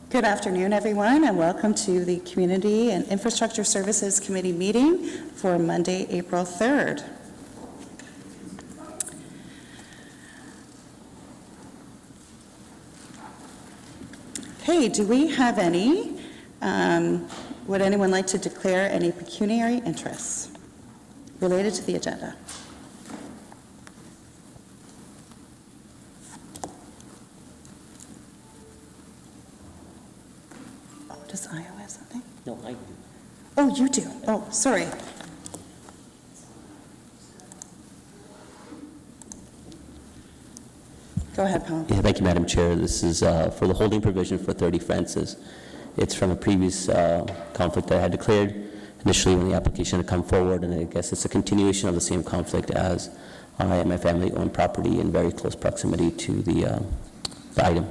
Good afternoon, everyone, and welcome to the Community and Infrastructure Services Committee meeting for Monday, April 3rd. Okay, do we have any, would anyone like to declare any pecuniary interests related to the agenda? Does Iowa have something? No, I do. Oh, you do? Oh, sorry. Go ahead, Paul. Yeah, thank you, Madam Chair. This is for the holding provision for 30 Francis. It's from a previous conflict that I had declared initially when the application had come forward, and I guess it's a continuation of the same conflict as I and my family own property in very close proximity to the item.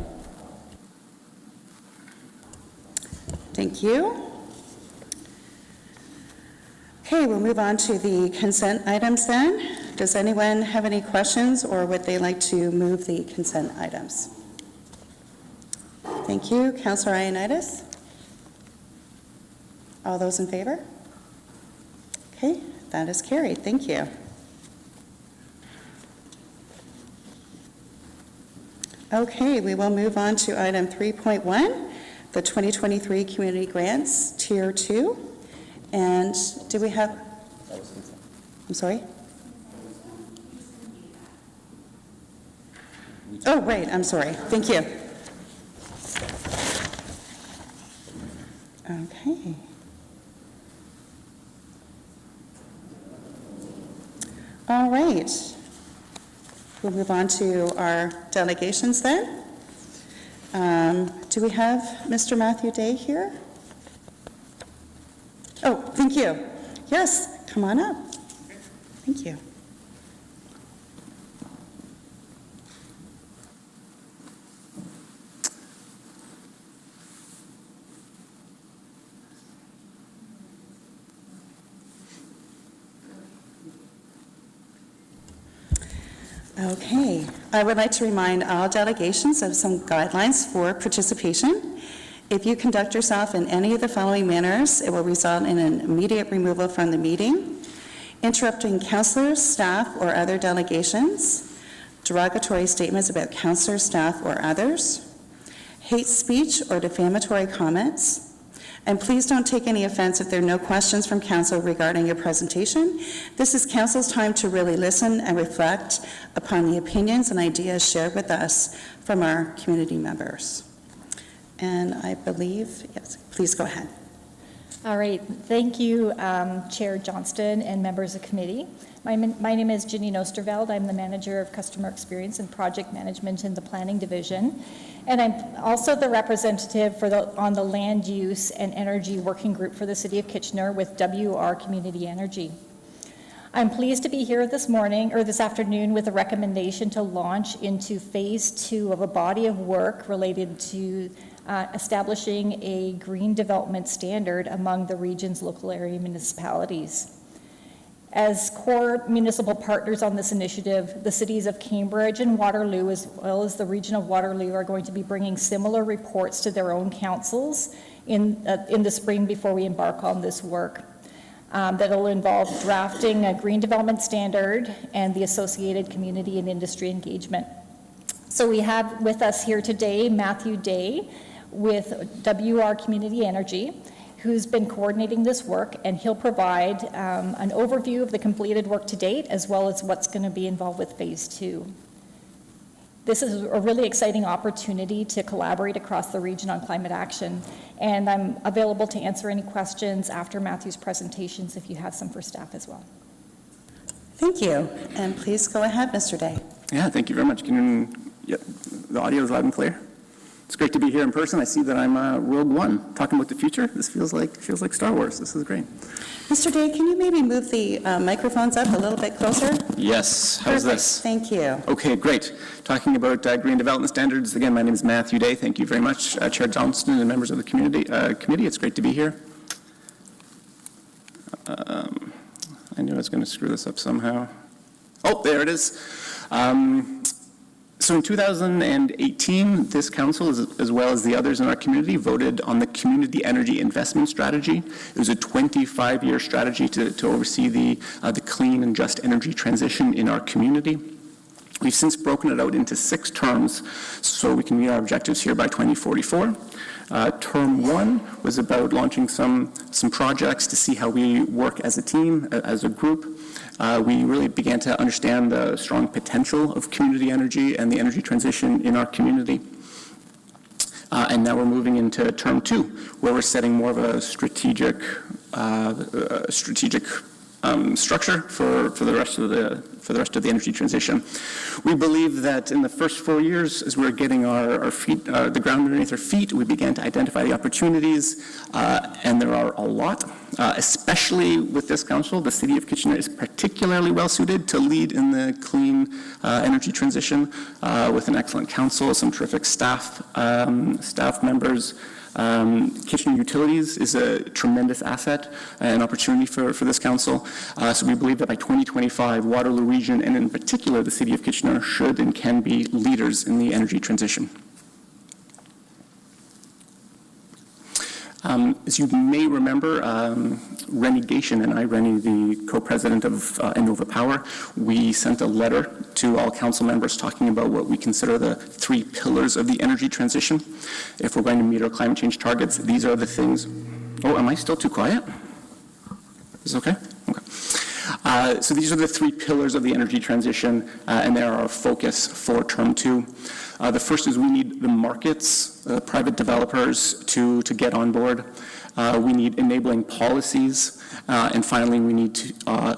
Thank you. Okay, we'll move on to the consent items then. Does anyone have any questions, or would they like to move the consent items? Thank you. Councillor Ioannidis? All those in favor? Okay, that is carried. Thank you. Okay, we will move on to item 3.1, the 2023 Community Grants, Tier 2. And do we have, I'm sorry? Oh, right, I'm sorry. Thank you. Okay. All right. We'll move on to our delegations then. Do we have Mr. Matthew Day here? Oh, thank you. Yes, come on up. Thank you. Okay, I would like to remind all delegations of some guidelines for participation. If you conduct yourself in any of the following manners, it will result in an immediate removal from the meeting: interrupting councillors, staff, or other delegations; derogatory statements about councillors, staff, or others; hate speech or defamatory comments. And please don't take any offense if there are no questions from council regarding your presentation. This is council's time to really listen and reflect upon the opinions and ideas shared with us from our community members. And I believe, yes, please go ahead. All right, thank you, Chair Johnston and members of committee. My name is Ginny Nosterveld. I'm the Manager of Customer Experience and Project Management in the Planning Division. And I'm also the representative on the Land Use and Energy Working Group for the City of Kitchener with WR Community Energy. I'm pleased to be here this afternoon with a recommendation to launch into phase 2 of a body of work related to establishing a green development standard among the region's local area municipalities. As core municipal partners on this initiative, the cities of Cambridge and Waterloo, as well as the region of Waterloo, are going to be bringing similar reports to their own councils in the spring before we embark on this work. That will involve drafting a green development standard and the associated community and industry engagement. So we have with us here today Matthew Day with WR Community Energy, who's been coordinating this work, and he'll provide an overview of the completed work to date, as well as what's going to be involved with phase 2. This is a really exciting opportunity to collaborate across the region on climate action, and I'm available to answer any questions after Matthew's presentations if you have some for staff as well. Thank you, and please go ahead, Mr. Day. Yeah, thank you very much. The audio is loud and clear. It's great to be here in person. I see that I'm Rogue One, talking about the future. This feels like Star Wars. This is great. Mr. Day, can you maybe move the microphones up a little bit closer? Yes. How's Perfect. this? Thank you. Okay, great. Talking about green development standards. Again, my name is Matthew Day. Thank you very much, Chair Johnston and members of the committee. It's great to be here. I knew I was going to screw this up somehow. Oh, there it is. Green development standards. Again, my name is Matthew Day. Thank you very much, Chair Johnston and members of the committee. It's great to be here. Thank you. And please go ahead, Mr. Day. Okay, great. Talking about green development standards. My name is Matthew Day. Thank you very much, Chair Johnston and members of the committee. So in 2018, this council, as well as the others in our community, voted on the Community Energy Investment Strategy. It was a 25-year strategy to oversee the clean and just energy transition in our community. We've since broken it out into 6 terms so we can meet our objectives here by 2044. Term 1 was about launching some projects to see how we work as a team, as a group. We really began to understand the strong potential of community energy and the energy transition in our community. And now we're moving into term 2, where we're setting more of a strategic structure for the rest of the energy transition. We believe that in the first 4 years, as we're getting our feet, the ground underneath our feet, we began to identify the opportunities, and there are a lot. Especially with this council, the City of Kitchener is particularly well suited to lead in the clean energy transition with an excellent council, some terrific staff members. Kitchener Utilities is a tremendous asset and opportunity for this council. So we believe that by 2025, Waterloo Region, and in particular the City of Kitchener, should and can be leaders in the energy transition. As you may remember, Rennie Gation and I, Rennie, the co-president of Innova Power, we sent a letter to all council members talking about what we consider the 3 pillars of the energy transition. If we're going to meet our climate change targets, these are the things. Oh, am I still too quiet? Is it okay? Okay. So these are the 3 pillars of the energy transition, and they're our focus for term 2. The first is we need the markets, private developers to get on board. We need enabling policies, and finally we need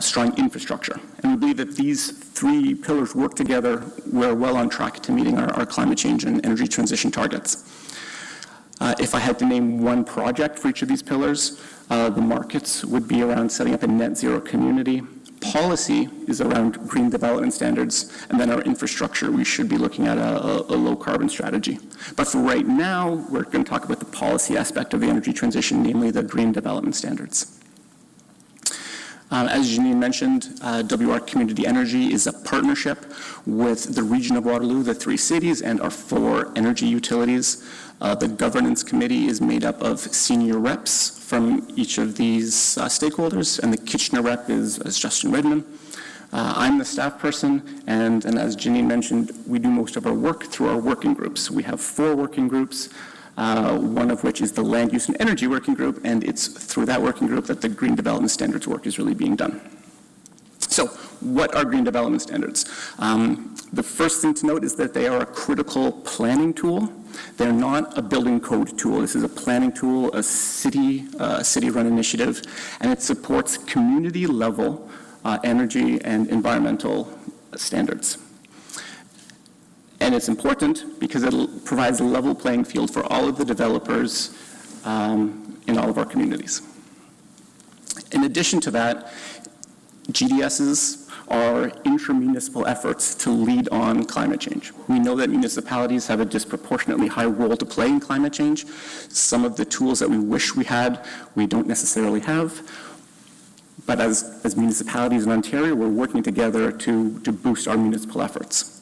strong infrastructure. And we believe that these 3 pillars work together. We're well on track to meeting our climate change and energy transition targets. If I had to name one project for each of these pillars, the markets would be around setting up a net zero community. Policy is around green development standards, and then our infrastructure, we should be looking at a low carbon strategy. But for right now, we're going to talk about the policy aspect of the energy transition, namely the green development standards. As Janine mentioned, WR Community Energy is a partnership with the region of Waterloo, the 3 cities, and our 4 energy utilities. The governance committee is made up of senior reps from each of these stakeholders, and the Kitchener rep is Justin Redman. I'm the staff person, and as Janine mentioned, we do most of our work through our working groups. We have 4 working groups, one of which is the Land Use and Energy Working Group, and it's through that working group that the Green Development Standards work is really being done. So what are green development standards? The first thing to note is that they are a critical planning tool. They're not a building code tool. This is a planning tool, a city-run initiative, and it supports community-level energy and environmental standards. And it's important because it provides a level playing field for all of the developers in all of our communities. In addition to that, GDSs are intra-municipal efforts to lead on climate change. We know that municipalities have a disproportionately high role to play in climate change. Some of the tools that we wish we had, we don't necessarily have. But as municipalities in Ontario, we're working together to boost our municipal efforts.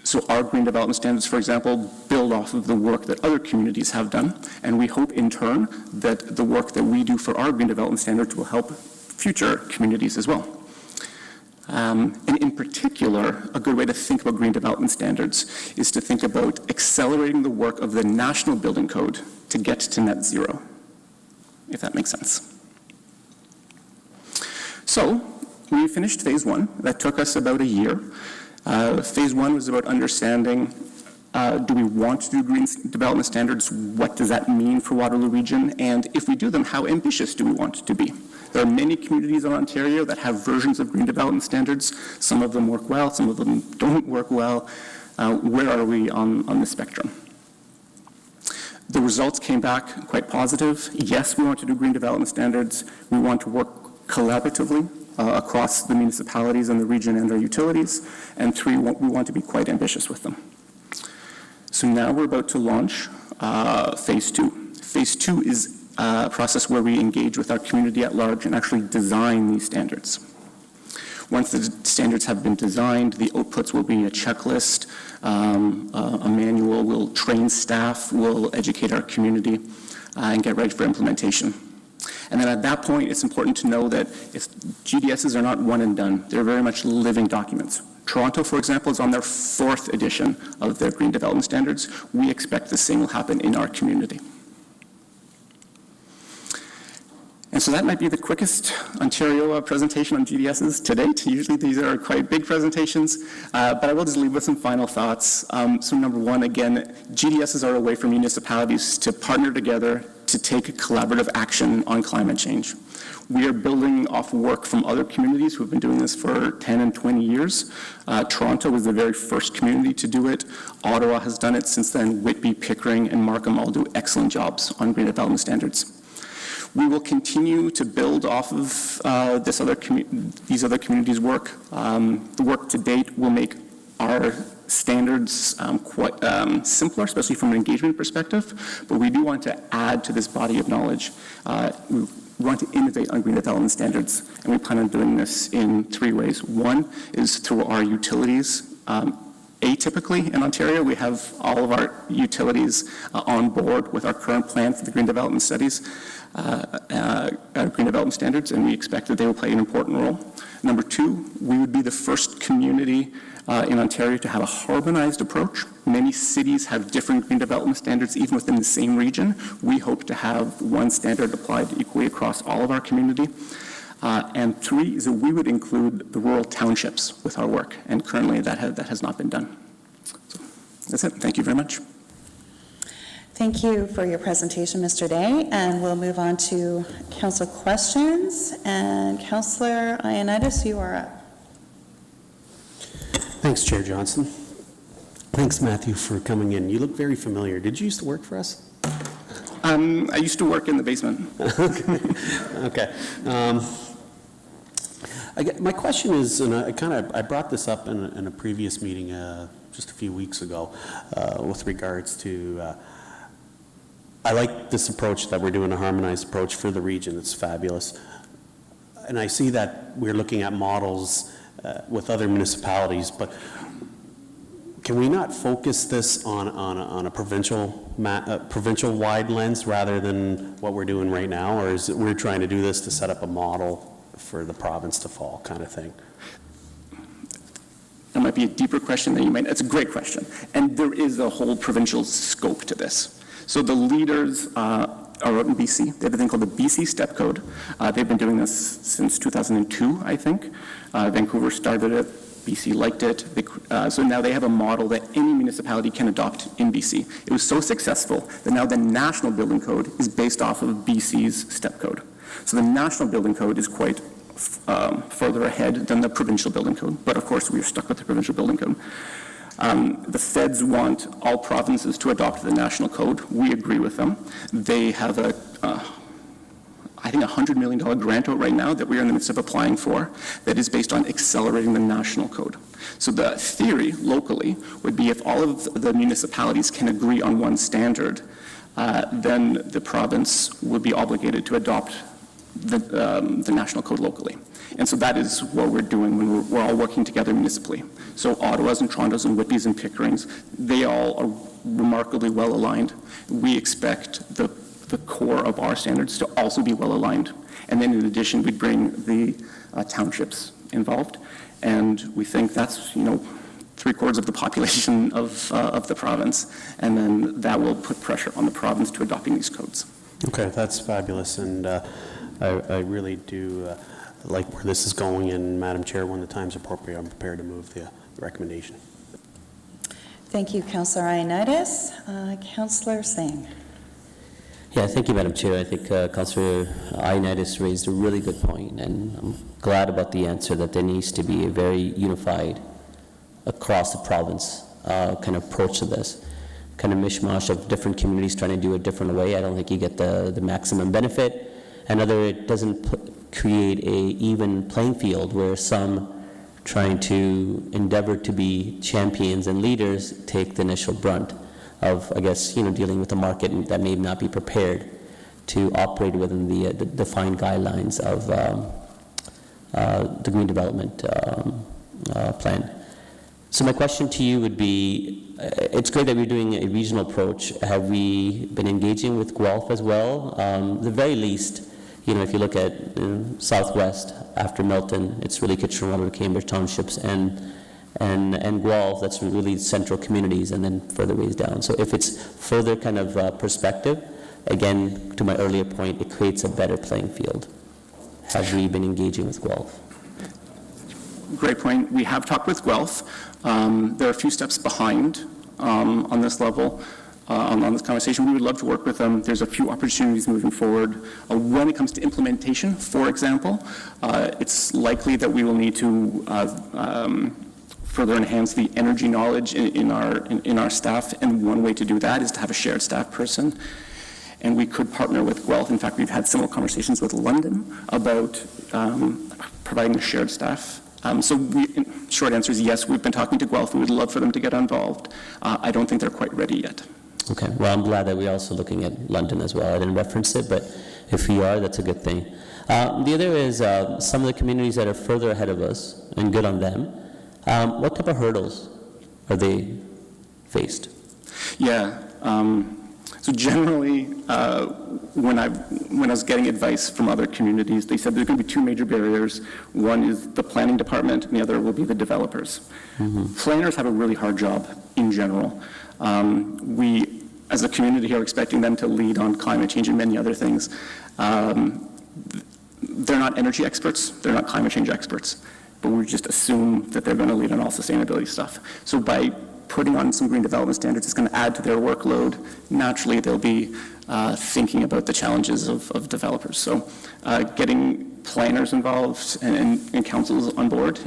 So our green development standards, for example, build off of the work that other communities have done, and we hope in turn that the work that we do for our green development standards will help future communities as well. And in particular, a good way to think about green development standards is to think about accelerating the work of the National Building Code to get to net zero, if that makes sense. So we finished phase 1. That took us about a year. Phase 1 was about understanding, do we want to do green development standards? What does that mean for Waterloo Region? And if we do them, how ambitious do we want to be? There are many communities in Ontario that have versions of green development standards. Some of them work well, some of them don't work well. Where are we on the spectrum? The results came back quite positive. Yes, we want to do green development standards. We want to work collaboratively across the municipalities and the region and our utilities. And 3, we want to be quite ambitious with them. So now we're about to launch phase 2. Phase 2 is a process where we engage with our community at large and actually design these standards. Once the standards have been designed, the outputs will be a checklist, a manual. We'll train staff, we'll educate our community, and get ready for implementation. And then at that point, it's important to know that GDSs are not one and done. They're very much living documents. Toronto, for example, is on their 4th edition of their Green Development Standards. We expect the same will happen in our community. And so that might be the quickest Ontario presentation on GDSs to date. Usually these are quite big presentations, but I will just leave with some final thoughts. So number one, again, GDSs are a way for municipalities to partner together to take collaborative action on climate change. We are building off work from other communities who have been doing this for 10 and 20 years. Toronto was the very first community to do it. Ottawa has done it since then. Whitby, Pickering, and Markham all do excellent jobs on green development standards. We will continue to build off of these other communities' work. The work to date will make our standards quite simpler, especially from an engagement perspective, but we do want to add to this body of knowledge. We want to innovate on green development standards, and we plan on doing this in 3 ways. One is through our utilities. Atypically in Ontario, we have all of our utilities on board with our current plan for the green development studies, green development standards, and we expect that they will play an important role. Number 2, we would be the first community in Ontario to have a harmonized approach. Many cities have different green development standards even within the same region. We hope to have one standard applied equally across all of our community. And 3 is that we would include the rural townships with our work, and currently that has not been done. So that's it. Thank you very much. Thank you for your presentation, Mr. Day, and we'll move on to council questions. And Councillor Ioannidis, you are up. Thanks, Chair Johnston. Thanks, Matthew, for coming in. You look very familiar. Did you used to work for us? I used to work in the basement. Okay. My question is, and I brought this up in a previous meeting just a few weeks ago with regards to, I like this approach that we're doing, a harmonized approach for the region. It's fabulous. And I see that we're looking at models with other municipalities, but can we not focus this on a provincial-wide lens rather than what we're doing right now? Or is it we're trying to do this to set up a model for the province to follow, kind of thing? That might be a deeper question than you might. It's a great question. And there is a whole provincial scope to this. So the leaders are out in BC. They have a thing called the BC Step Code. They've been doing this since 2002, I think. Vancouver started it. BC liked it. So now they have a model that any municipality can adopt in BC. It was so successful that now the National Building Code is based off of BC's Step Code. So the National Building Code is quite further ahead than the Provincial Building Code. But of course, we are stuck with the Provincial Building Code. The feds want all provinces to adopt the National Code. We agree with them. They have I think, $100 million grant out right now that we are in the midst of applying for that is based on accelerating the National Code. So the theory locally would be if all of the municipalities can agree on one standard, then the province would be obligated to adopt the National Code locally. And so that is what we're doing when we're all working together municipally. So Ottawa's and Toronto's and Whitby's and Pickering's, they all are remarkably well aligned. We expect the core of our standards to also be well aligned. And then in addition, we bring the townships involved. And we think that's, 3/4 of the population of the province. And then that will put pressure on the province to adopting these codes. Okay, that's fabulous. And I really do like where this is going. And Madam Chair, when the time's appropriate, I'm prepared to move the recommendation. Thank you, Councillor Ioannidis. Councillor Singh. Yeah, thank you, Madam Chair. I think Councillor Ioannidis raised a really good point, and I'm glad about the answer that there needs to be a very unified, across the province kind of approach to this. Kind of mishmash of different communities trying to do it a different way. I don't think you get the maximum benefit. Another, it doesn't create a even playing field where some trying to endeavor to be champions and leaders take the initial brunt of, I guess, dealing with a market that may not be prepared to operate within the defined guidelines the green development plan. So my question to you would be, it's great that we're doing a regional approach. Have we been engaging with Guelph as well? The very least, if you look at Southwest after Milton, it's really Kitchener-Waterloo, Cambridge Townships, and Guelph, that's really central communities, and then further ways down. So if it's further kind of perspective, again, to my earlier point, it creates a better playing field. Have we been engaging with Guelph? Great point. We have talked with Guelph. They're a few steps behind on this level, on this conversation. We would love to work with them. There's a few opportunities moving forward. When it comes to implementation, for example, it's likely that we will need to further enhance the energy knowledge in our staff, and one way to do that is to have a shared staff person. And we could partner with Guelph. In fact, we've had similar conversations with London about providing a shared staff. Short answer is yes, we've been talking to Guelph. We would love for them to get involved. I don't think they're quite ready yet. Okay, well, I'm glad that we're also looking at London as well. I didn't reference it, but if we are, that's a good thing. The other is some of the communities that are further ahead of us, and good on them. What type of hurdles are they faced? Yeah. So generally, when I was getting advice from other communities, they said there's going to be two major barriers. One is the planning department, and the other will be the developers. Planners have a really hard job in general. We, as a community, are expecting them to lead on climate change and many other things. They're not energy experts, they're not climate change experts, but we just assume that they're going to lead on all sustainability stuff. So by putting on some green development standards, it's going to add to their workload. Naturally, they'll be thinking about the challenges of developers. So getting planners involved and councils on board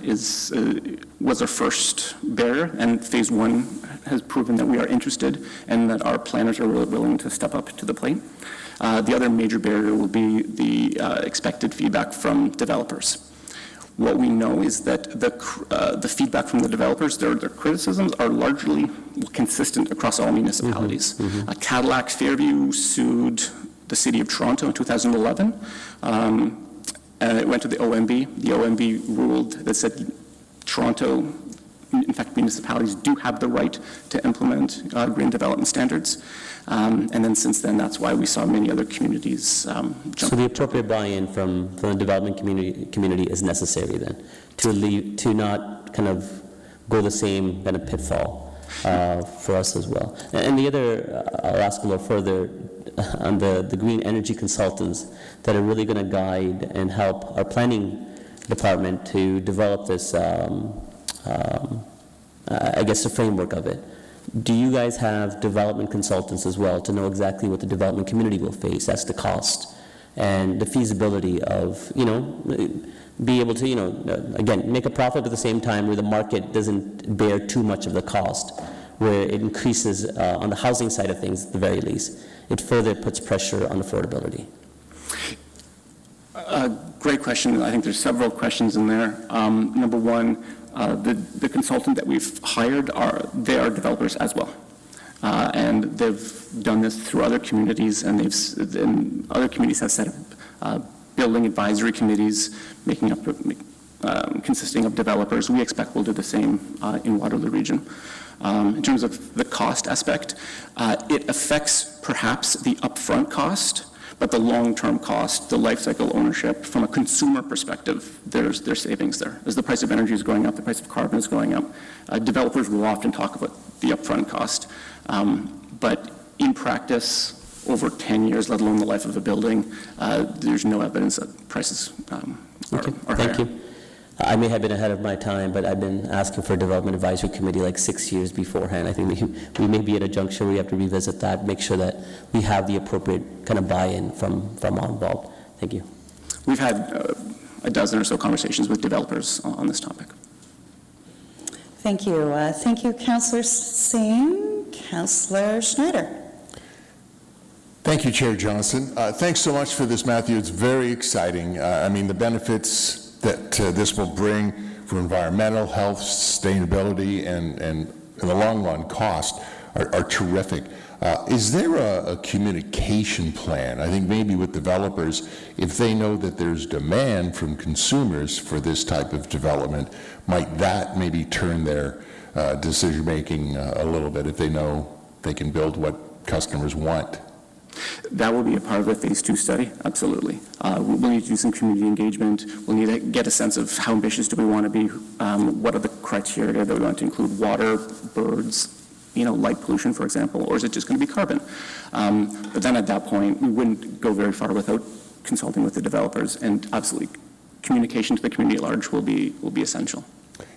was our first barrier, and phase one has proven that we are interested and that our planners are really willing to step up to the plate. The other major barrier will be the expected feedback from developers. What we know is that the feedback from the developers, their criticisms are largely consistent across all municipalities. Cadillac Fairview sued the City of Toronto in 2011. It went to the OMB. The OMB ruled that said Toronto, in fact, municipalities do have the right to implement green development standards. And then since then, that's why we saw many other communities jump. So the appropriate buy-in from the development community is necessary then, to not kind of go the same kind of pitfall for us as well. And the other, I'll ask a little further, on the green energy consultants that are really going to guide and help our planning department to develop this, I guess, the framework of it. Do you guys have development consultants as well to know exactly what the development community will face? That's the cost and the feasibility of, be able to, again, make a profit at the same time where the market doesn't bear too much of the cost, where it increases on the housing side of things at the very least. It further puts pressure on affordability. Great question. I think there's several questions in there. Number one, the consultant that we've hired, they are developers as well. And they've done this through other communities, and other communities have set up building advisory committees consisting of developers. We expect we'll do the same in Waterloo Region. In terms of the cost aspect, it affects perhaps the upfront cost, but the long-term cost, the life cycle ownership, from a consumer perspective, there's savings there. As the price of energy is going up, the price of carbon is going up. Developers will often talk about the upfront cost, but in practice, over 10 years, let alone the life of a building, there's no evidence that prices are higher. Thank you. I may have been ahead of my time, but I've been asking for a development advisory committee like 6 years beforehand. I think we may be at a juncture where we have to revisit that, make sure that we have the appropriate kind of buy-in from all involved. Thank you. We've had a dozen or so conversations with developers on this topic. Thank you. Thank you, Councillor Singh. Councillor Schneider. Thank you, Chair Johnson. Thanks so much for this, Matthew. It's very exciting. I mean, the benefits that this will bring for environmental health, sustainability, and in the long run, cost are terrific. Is there a communication plan? I think maybe with developers, if they know that there's demand from consumers for this type of development, might that maybe turn their decision-making a little bit if they know they can build what customers want? That will be a part of the Phase 2 study, absolutely. We'll need to do some community engagement. We'll need to get a sense of how ambitious do we want to be, what are the criteria that we want to include, water, birds, light pollution, for example, or is it just going to be carbon? But then at that point, we wouldn't go very far without consulting with the developers, and absolutely, communication to the community at large will be essential.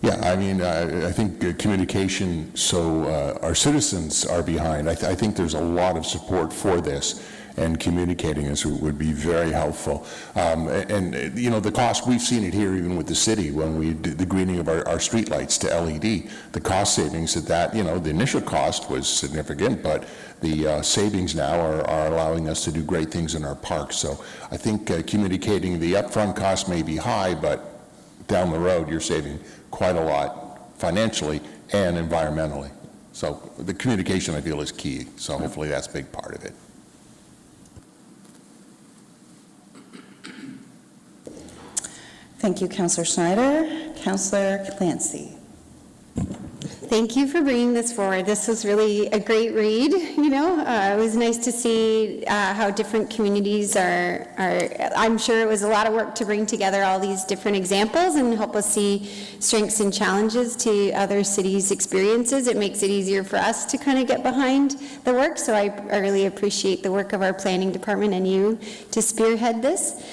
Yeah, I mean, I think communication, so our citizens are behind. I think there's a lot of support for this, and communicating this would be very helpful. And the cost, we've seen it here even with the city when we did the greening of our streetlights to LED. The cost savings that, the initial cost was significant, but the savings now are allowing us to do great things in our parks. So I think communicating the upfront cost may be high, but down the road, you're saving quite a lot financially and environmentally. So the communication, I feel, is key. So hopefully that's a big part of it. Thank you, Councillor Schneider. Councillor Clancy. Thank you for bringing this forward. This was really a great read, It was nice to see how different communities are, I'm sure it was a lot of work to bring together all these different examples and help us see strengths and challenges to other cities' experiences. It makes it easier for us to kind of get behind the work, so I really appreciate the work of our planning department and you to spearhead this.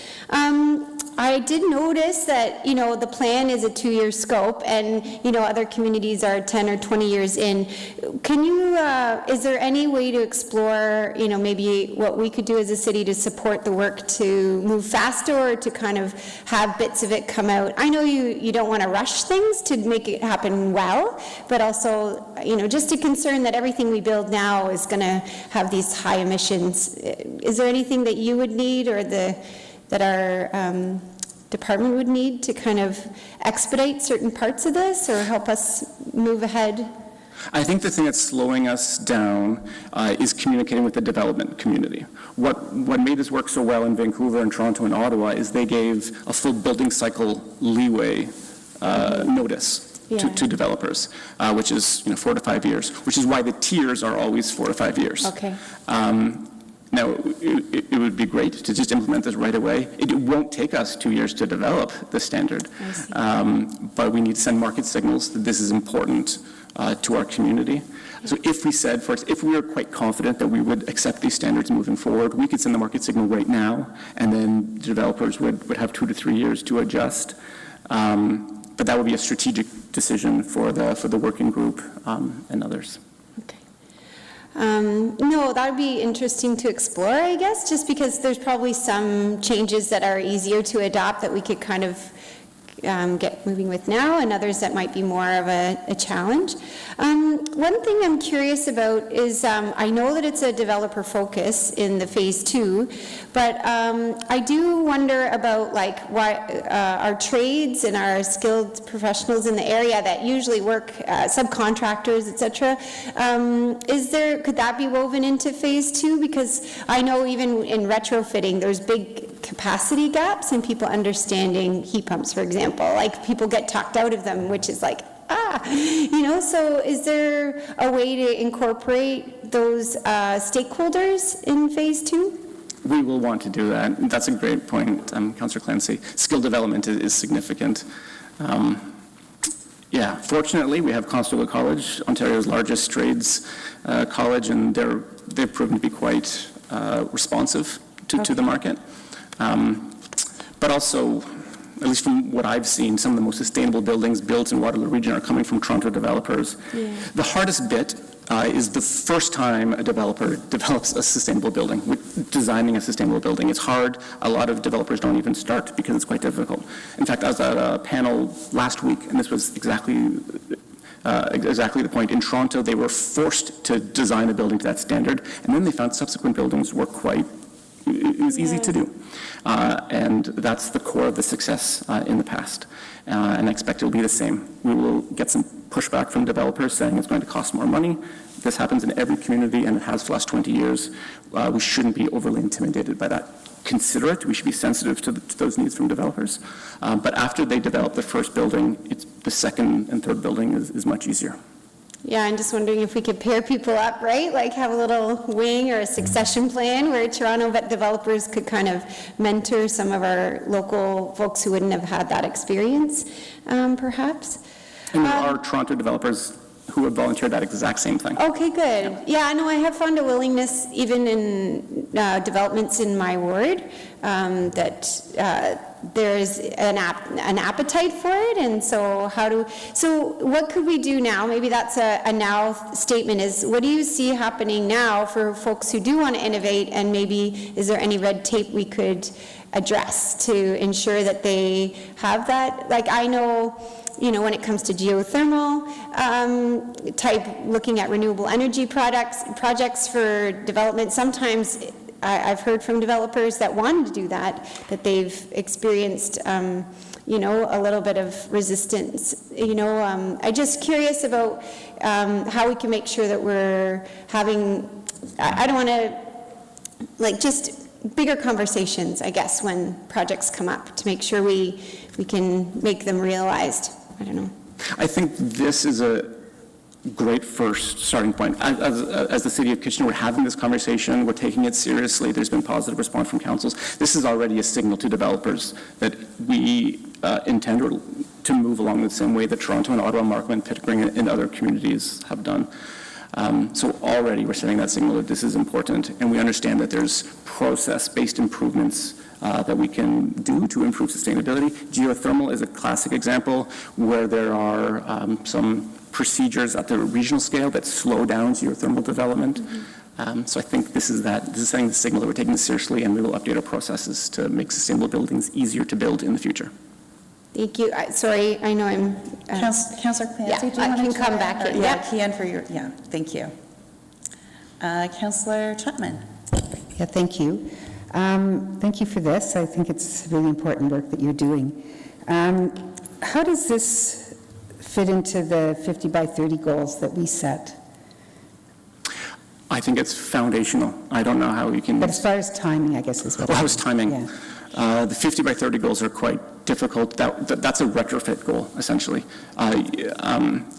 I did notice that, the plan is a 2-year scope and, other communities are 10 or 20 years in. Can you, is there any way to explore, maybe what we could do as a city to support the work to move faster or to kind of have bits of it come out? I know you don't want to rush things to make it happen well, but also, just a concern that everything we build now is going to have these high emissions. Is there anything that you would need or that our department would need to kind of expedite certain parts of this or help us move ahead? I think the thing that's slowing us down is communicating with the development community. What made this work so well in Vancouver and Toronto and Ottawa is they gave a full building cycle leeway notice to developers, which is 4 to 5 years, which is why the tiers are always 4 to 5 years. Okay. Now, it would be great to just implement this right away. It won't take us 2 years to develop the standard, but we need to send market signals that this is important to our community. So if we said, if we were quite confident that we would accept these standards moving forward, we could send the market signal right now, and then developers would have 2 to 3 years to adjust. But that would be a strategic decision for the working group and others. No, that would be interesting to explore, I guess, just because there's probably some changes that are easier to adopt that we could kind of get moving with now, and others that might be more of a challenge. One thing I'm curious about is I know that it's a developer focus in the Phase 2, but I do wonder about why our trades and our skilled professionals in the area that usually work, subcontractors, etc. Could that be woven into Phase 2? Because I know even in retrofitting, there's big capacity gaps in people understanding heat pumps, for example. People get talked out of them, which is so is there a way to incorporate those stakeholders in Phase 2? We will want to do that. That's a great point, Councillor Clancy. Skill development is significant. Fortunately, we have Conestoga College, Ontario's largest trades college, and they've proven to be quite responsive to the market. But also, at least from what I've seen, some of the most sustainable buildings built in Waterloo Region are coming from Toronto developers. Yeah. The hardest bit is the first time a developer develops a sustainable building, designing a sustainable building. It's hard. A lot of developers don't even start because it's quite difficult. In fact, I was at a panel last week, and this was exactly the point. In Toronto, they were forced to design a building to that standard, and then they found subsequent buildings were quite it was easy to do. And that's the core of the success in the past. And I expect it will be the same. We will get some pushback from developers saying it's going to cost more money. This happens in every community, and it has for the last 20 years. We shouldn't be overly intimidated by that. Consider it. We should be sensitive to those needs from developers. But after they develop the first building, the second and third building is much easier. Yeah, I'm just wondering if we could pair people up, right? Like have a little wing or a succession plan where Toronto developers could kind of mentor some of our local folks who wouldn't have had that experience, perhaps. And there are Toronto developers who have volunteered that exact same thing. Okay, good. Yeah, I know I have found a willingness, even in developments in my ward, that there's an appetite for it, and so what could we do now? Maybe that's a now statement, is what do you see happening now for folks who do want to innovate, and maybe is there any red tape we could address to ensure that they have that? Like, I know, when it comes to geothermal type, looking at renewable energy projects for development, sometimes I've heard from developers that wanted to do that they've experienced, a little bit of resistance. I'm just curious about how we can make sure that we're having, I don't want to, just bigger conversations, I guess, when projects come up, to make sure we can make them realized. I don't know. I think this is a great first starting point. As the City of Kitchener, we're having this conversation, we're taking it seriously, there's been positive response from councils. This is already a signal to developers that we intend to move along the same way that Toronto and Ottawa, Markham and Pickering and other communities have done. So already we're sending that signal that this is important, and we understand that there's process-based improvements that we can do to improve sustainability. Geothermal is a classic example where there are some procedures at the regional scale that slow down geothermal development. So I think this is sending the signal that we're taking this seriously, and we will update our processes to make sustainable buildings easier to build in the future. Thank you. Sorry, I know I'm... Councillor Clancy, do you I want can to come back in. Yeah, key in for your, thank you. Councillor Chapman. Yeah, thank you. Thank you for this. I think it's really important work that you're doing. How does this fit into the 50 by 30 goals that we set? I think it's foundational. I don't know how we can... But as far as timing, I guess is what... Well, how's timing? Yeah. The 50 by 30 goals are quite difficult. That's a retrofit goal, essentially.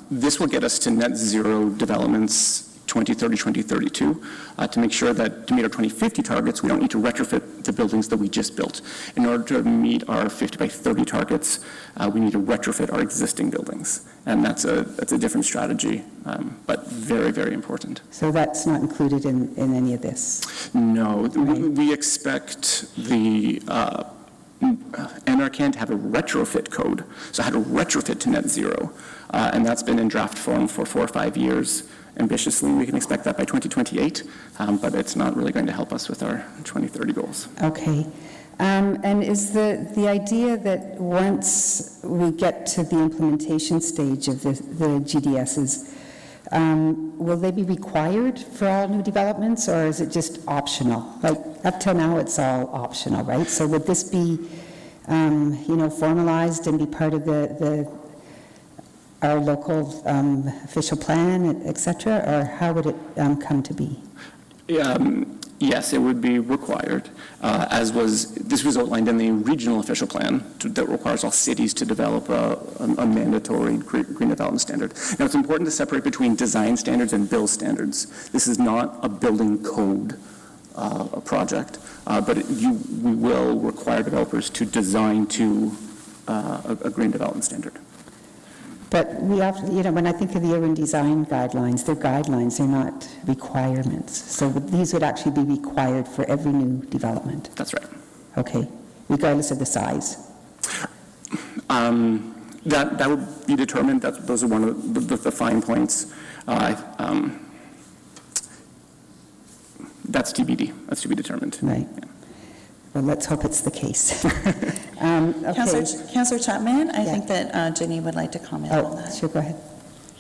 This will get us to net zero developments 2030, 2032, to make sure that to meet our 2050 targets, we don't need to retrofit the buildings that we just built. In order to meet our 50 by 30 targets, we need to retrofit our existing buildings. And that's a different strategy, but very, very important. So that's not included in any of this? No, we expect the NRCan to have a retrofit code, so how to retrofit to net zero. And that's been in draft form for 4 or 5 years. Ambitiously, we can expect that by 2028, but it's not really going to help us with our 2030 goals. Okay. And is the idea that once we get to the implementation stage of the GDSs, will they be required for all new developments, or is it just optional? Like, up till now, it's all optional, right? So would this be, formalized and be part of our local official plan, et cetera, or how would it come to be? Yes, it would be required, this was outlined in the regional official plan that requires all cities to develop a mandatory green development standard. Now, it's important to separate between design standards and build standards. This is not a building code project, but we will require developers to design to a green development standard. But we often, when I think of the urban design guidelines, they're guidelines, they're not requirements. So these would actually be required for every new development. That's right. Okay, regardless of the size. That would be determined. Those are one of the fine points. That's TBD. That's to be determined. Right. Yeah. Well, let's hope it's the case. Okay. Councillor Chapman, I think that Ginny would like to comment on Oh, that. sure, go ahead.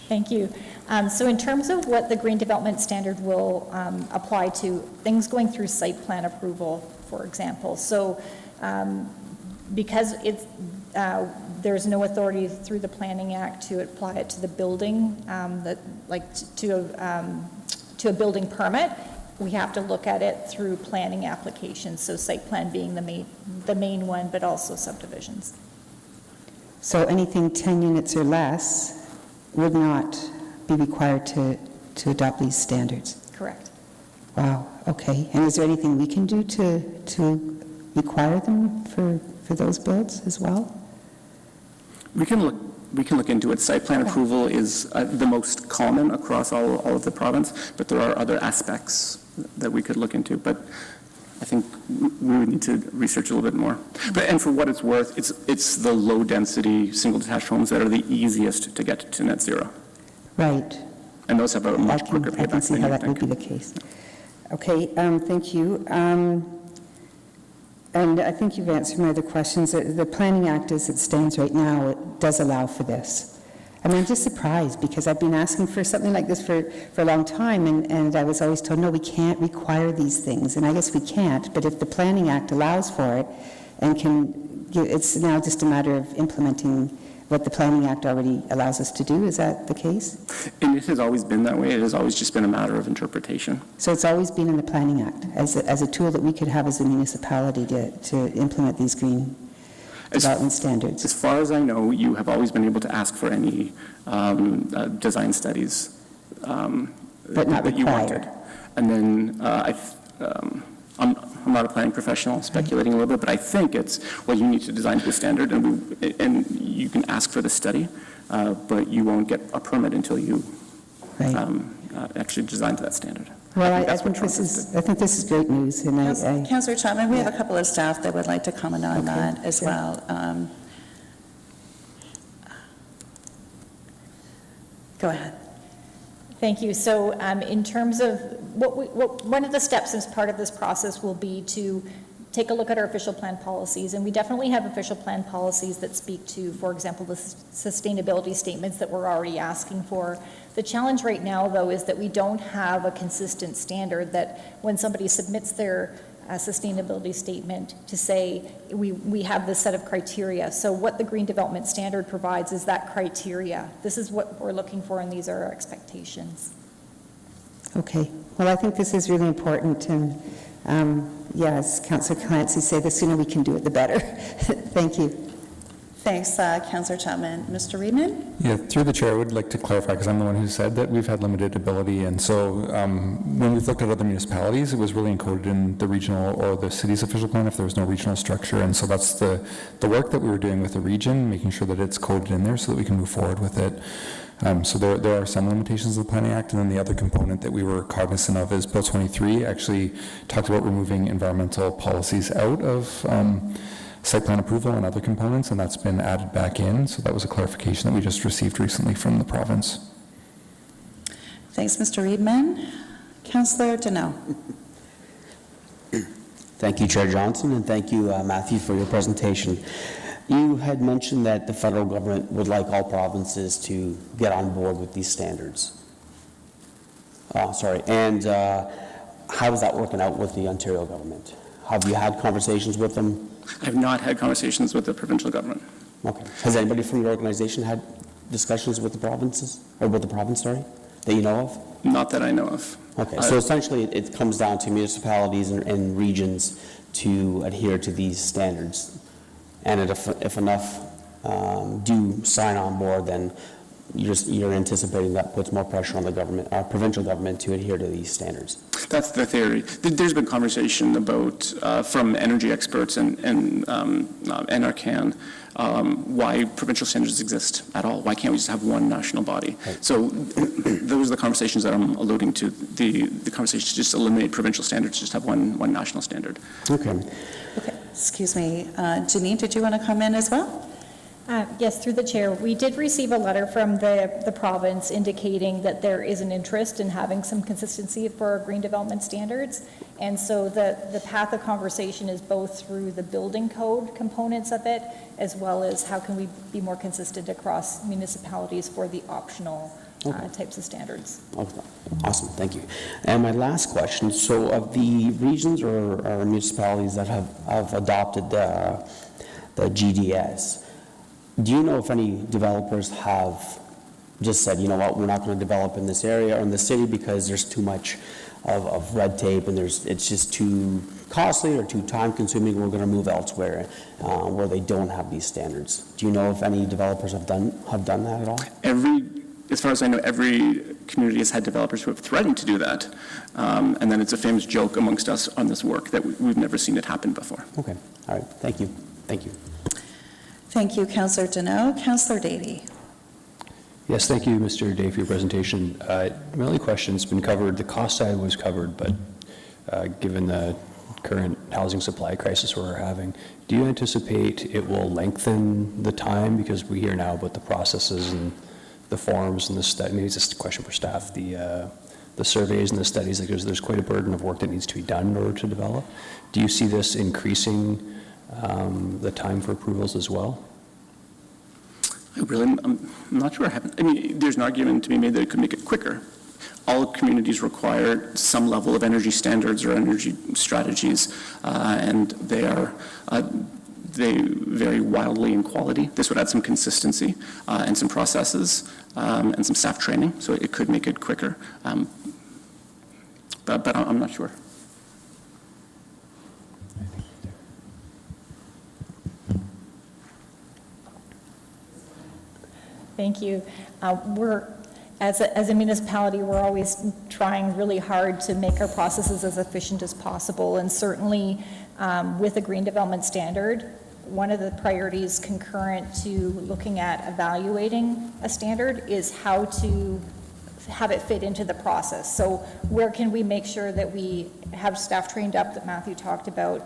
Thank you. So in terms of what the Green Development Standard will apply to, things going through site plan approval, for example. So because it's, there's no authority through the Planning Act to apply it to the building, to a building permit, we have to look at it through planning applications, so site plan being the main one, but also subdivisions. So anything 10 units or less would not be required to adopt these standards? Correct. Wow, okay. And is there anything we can do to require them for those builds as well? We can look into it. Site plan approval is the most common across all of the province, but there are other aspects that we could look into. But I think we would need to research a little bit more. And for what it's worth, it's the low-density, single-detached homes that are the easiest to get to net zero. Right. And those have a much quicker I can payback see than how you that would think. be the case. Okay, thank you. And I think you've answered my other questions. The Planning Act as it stands right now, it does allow for this. I mean, I'm just surprised because I've been asking for something like this for a long time, and I was always told, no, we can't require these things, and I guess we can't, but if the Planning Act allows for it, and it's now just a matter of implementing what the Planning Act already allows us to do. Is that the case? And it has always been that way. It has always just been a matter of interpretation. So it's always been in the Planning Act as a tool that we could have as a municipality to implement these green development standards. As far as I know, you have always been able to ask for any design studies But not that you required. wanted. And then I'm not a planning professional, speculating a little bit, but I think it's, well, you need to design to a standard, and you can ask for the study, but you won't get a permit until you Right. actually design to that standard. Well, I that's what think Toronto did. I think this is great news, and I Councillor Chapman, we have a couple of staff that would like to comment on that as sure. well. Go ahead. Thank you. So in terms of one of the steps as part of this process will be to take a look at our official plan policies, and we definitely have official plan policies that speak to, for example, the sustainability statements that we're already asking for. The challenge right now, though, is that we don't have a consistent standard that when somebody submits their sustainability statement to say we have this set of criteria. So what the Green Development Standard provides is that criteria. This is what we're looking for, and these are our expectations. Okay. Well, I think this is really important, and as Councillor Clancy said, the sooner we can do it, the better. Thank you. Thanks, Councillor Chapman. Mr. Reedman? Yeah, through the chair, I would like to clarify, because I'm the one who said that we've had limited ability, and so when we've looked at other municipalities, it was really encoded in the regional or the city's official plan if there was no regional structure, and so that's the work that we were doing with the region, making sure that it's coded in there so that we can move forward with it. So there are some limitations of the Planning Act, and then the other component that we were cognizant of is Bill 23 actually talked about removing environmental policies out of site plan approval and other components, and that's been added back in. So that was a clarification that we just received recently from the province. Thanks, Mr. Reedman. Councillor Deneau? Thank you, Chair Johnson, and thank you, Matthew, for your presentation. You had mentioned that the federal government would like all provinces to get on board with these standards. And how is that working out with the Ontario government? Have you had conversations with them? I have not had conversations with the provincial government. Okay. Has anybody from your organization had discussions with the provinces, or with the province, sorry, that you know of? Not that I know of. Okay, so essentially it comes down to municipalities and regions to adhere to these standards. And if enough do sign on board, then you're anticipating that puts more pressure on the government, provincial government, to adhere to these standards. That's the theory. There's been conversation about, from energy experts and NRCan, why provincial standards exist at all. Why can't we just have one national body? Right. So those are the conversations that I'm alluding to. The conversations to just eliminate provincial standards, just have one national standard. Okay. Okay, excuse me. Janine, did you want to come in as well? Yes, through the chair. We did receive a letter from the province indicating that there is an interest in having some consistency for our green development standards. And so the path of conversation is both through the building code components of it, as well as how can we be more consistent across municipalities for the optional types of standards. Okay, awesome, thank you. And my last question, so of the regions or municipalities that have adopted the GDS, do you know if any developers have just said, you know what, we're not going to develop in this area or in the city because there's too much of red tape and it's just too costly or too time-consuming, we're going to move elsewhere where they don't have these standards? Do you know if any developers have done that at all? As far as I know, every community has had developers who have threatened to do that. And then it's a famous joke amongst us on this work that we've never seen it happen before. Okay, all right, thank you. Thank you. Thank you, Councillor Deneau. Councillor Davey. Yes, thank you, Mr. Day, for your presentation. My only question's been covered. The cost side was covered, but given the current housing supply crisis we're having, do you anticipate it will lengthen the time? Because we hear now about the processes and the forms and the study. Maybe it's just a question for staff. The surveys and the studies. Like there's quite a burden of work that needs to be done in order to develop. Do you see this increasing the time for approvals as well? I'm not sure. I mean, there's an argument to be made that it could make it quicker. All communities require some level of energy standards or energy strategies, and they vary wildly in quality. This would add some consistency and some processes and some staff training, so it could make it quicker. But I'm not sure. Thank you. As a municipality, we're always trying really hard to make our processes as efficient as possible, and certainly with a green development standard, one of the priorities concurrent to looking at evaluating a standard is how to have it fit into the process. So where can we make sure that we have staff trained up that Matthew talked about,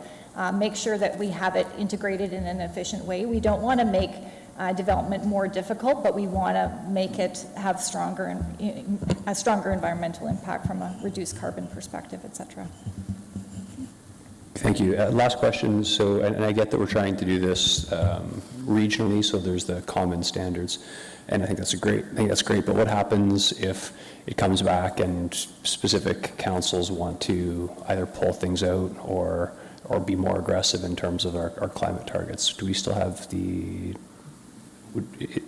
make sure that we have it integrated in an efficient way. We don't want to make development more difficult, but we want to make it have a stronger environmental impact from a reduced carbon perspective, et cetera. Thank you. Last question. So, and I get that we're trying to do this regionally, so there's the common standards, and I think that's great. But what happens if it comes back and specific councils want to either pull things out or be more aggressive in terms of our climate targets? Do we still have the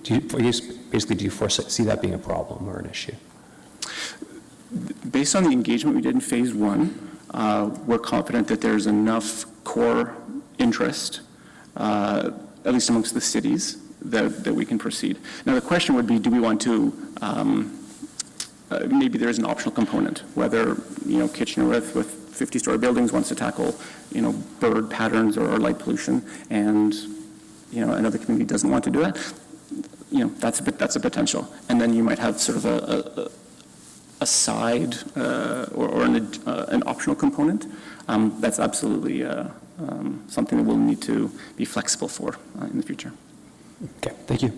do you foresee that being a problem or an issue? Based on the engagement we did in phase one, we're confident that there's enough core interest, at least amongst the cities, that we can proceed. Now the question would be, do we want to, maybe there's an optional component, whether, Kitchener with 50-story buildings wants to tackle, bird patterns or light pollution, and another community doesn't want to do that, that's a potential. And then you might have sort of a side or an optional component. That's absolutely something that we'll need to be flexible for in the future. Okay, thank you.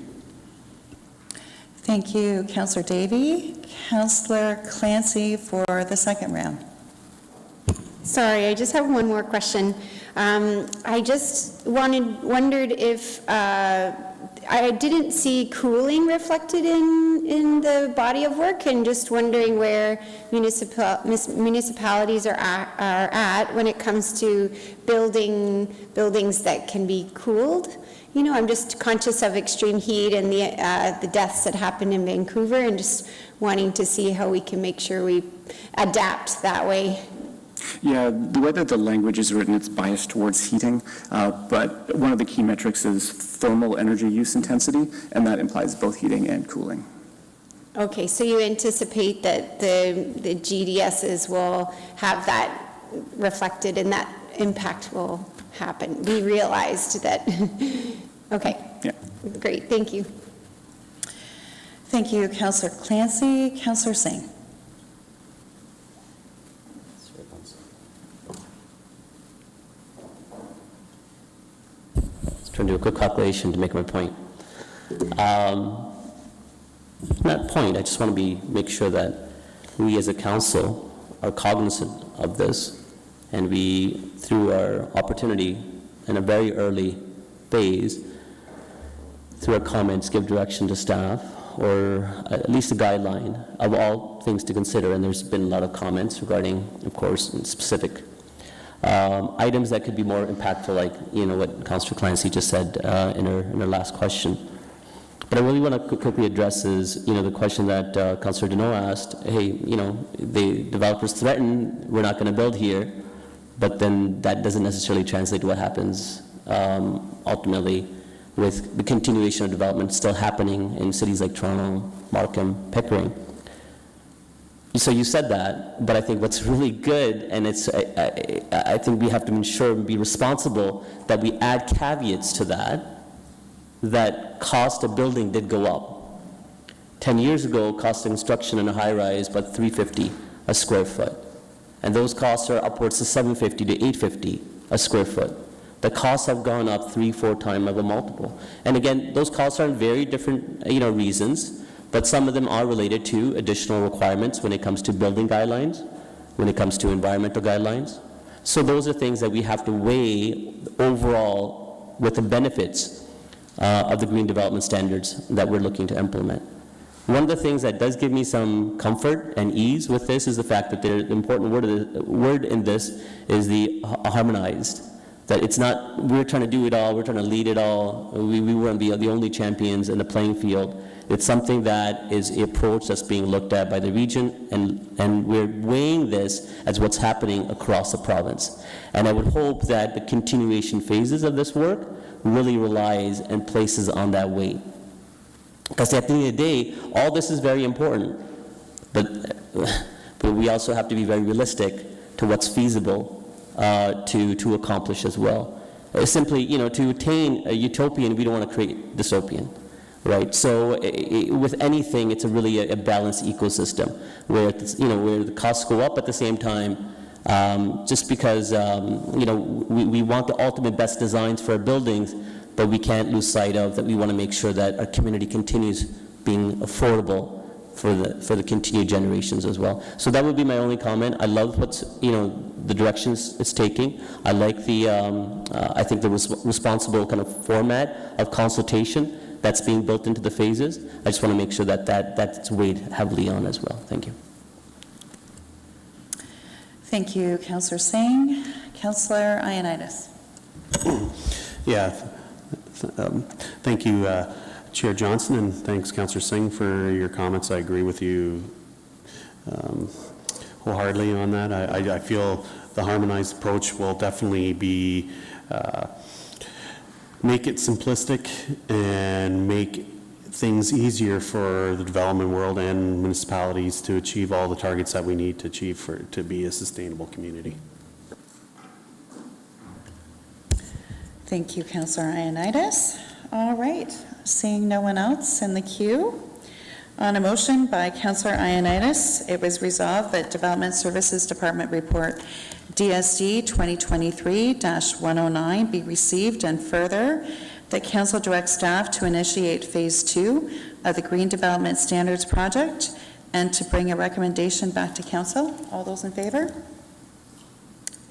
Thank you, Councillor Davey. Councillor Clancy for the second round. Sorry, I just have one more question. I just wondered if I didn't see cooling reflected in the body of work, and just wondering where municipalities are at when it comes to buildings that can be cooled. I'm just conscious of extreme heat and the deaths that happened in Vancouver, and just wanting to see how we can make sure we adapt that way. Yeah, the way that the language is written, it's biased towards heating, but one of the key metrics is thermal energy use intensity, and that implies both heating and cooling. Okay, so you anticipate that the GDSs will have that reflected and that impact will happen, be realized that, okay. Yeah. Great, thank you. Thank you, Councillor Clancy. Councillor Singh. Trying to do a quick calculation to make my point. That point, I just want to make sure that we as a council are cognizant of this, and we, through our opportunity in a very early phase, through our comments, give direction to staff or at least a guideline of all things to consider, and there's been a lot of comments regarding, of course, specific items that could be more impactful, like, what Councillor Clancy just said in her last question. But I really want to quickly address is, the question that Councillor Deneau asked, hey, the developers threaten we're not going to build here, but then that doesn't necessarily translate to what happens ultimately with the continuation of development still happening in cities like Toronto, Markham, Pickering. So you said that, but I think what's really good, and I think we have to ensure and be responsible that we add caveats to that cost of building did go up. 10 years ago, cost of construction in a high-rise about $350 a square foot. And those costs are upwards to $750 to $850 a square foot. The costs have gone up 3-4 times of a multiple. And again, those costs are in very different, reasons, but some of them are related to additional requirements when it comes to building guidelines, when it comes to environmental guidelines. So those are things that we have to weigh overall with the benefits of the green development standards that we're looking to implement. One of the things that does give me some comfort and ease with this is the fact that the important word in this is the harmonized. That it's not, we're trying to do it all, we're trying to lead it all, we want to be the only champions in the playing field. It's something that is an approach that's being looked at by the region, and we're weighing this as what's happening across the province. And I would hope that the continuation phases of this work really relies and places on that weight. Because at the end of the day, all this is very important, but we also have to be very realistic to what's feasible to accomplish as well. Simply, to attain a utopian, we don't want to create dystopian, right? So with anything, it's really a balanced ecosystem where where the costs go up at the same time. Just because we want the ultimate best designs for our buildings, but we can't lose sight of that we want to make sure that our community continues being affordable for the continued generations as well. So that would be my only comment. I love what's the directions it's taking. I like the I think the responsible kind of format of consultation that's being built into the phases. I just want to make sure that that's weighed heavily on as well. Thank you. Thank you, Councillor Singh. Councillor Ioannidis. Yeah, thank you, Chair Johnson, and thanks, Councillor Singh, for your comments. I agree with you wholeheartedly on that. I feel the harmonized approach will definitely be make it simplistic and make things easier for the development world and municipalities to achieve all the targets that we need to achieve to be a sustainable community. Thank you, Councillor Ioannidis. All right, seeing no one else in the queue, on a motion by Councillor Ioannidis, it was resolved that Development Services Department Report DSD 2023-109 be received, and further, that Council direct staff to initiate Phase 2 of the Green Development Standards Project and to bring a recommendation back to Council. All those in favor?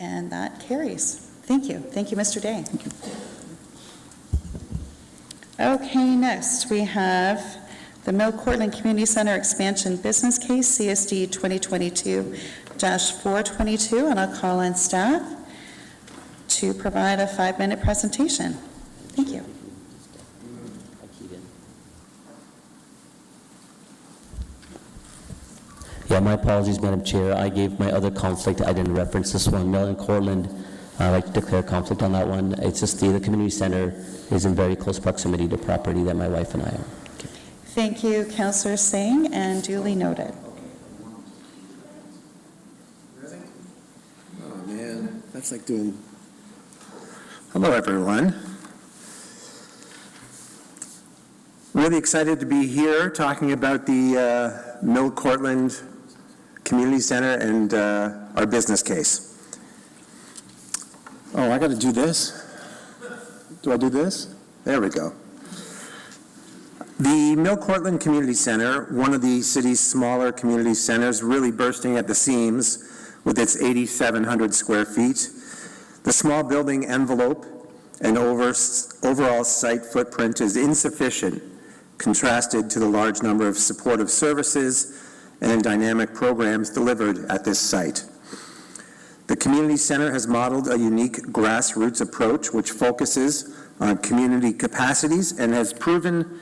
And that carries. Thank you. Thank you, Mr. Day. Okay, next we have the Mill Courtland Community Center Expansion Business Case, CSD 2022-422, and I'll call on staff to provide a 5-minute presentation. Thank you. Yeah, my apologies, Madam Chair. I gave my other conflict. I didn't reference this one. Mill and Courtland, I'd like to declare conflict on that one. It's just the community center is in very close proximity to property that my wife and I own. Thank you, Councillor Singh, and duly noted. Oh, man, that's like doing... Hello, everyone. Really excited to be here talking about the Mill Courtland Community Center and our business case. Oh, I got to do this? Do I do this? There we go. The Mill Courtland Community Center, one of the city's smaller community centers, really bursting at the seams with its 8,700 square feet. The small building envelope and overall site footprint is insufficient contrasted to the large number of supportive services and dynamic programs delivered at this site. The community center has modeled a unique grassroots approach which focuses on community capacities and has proven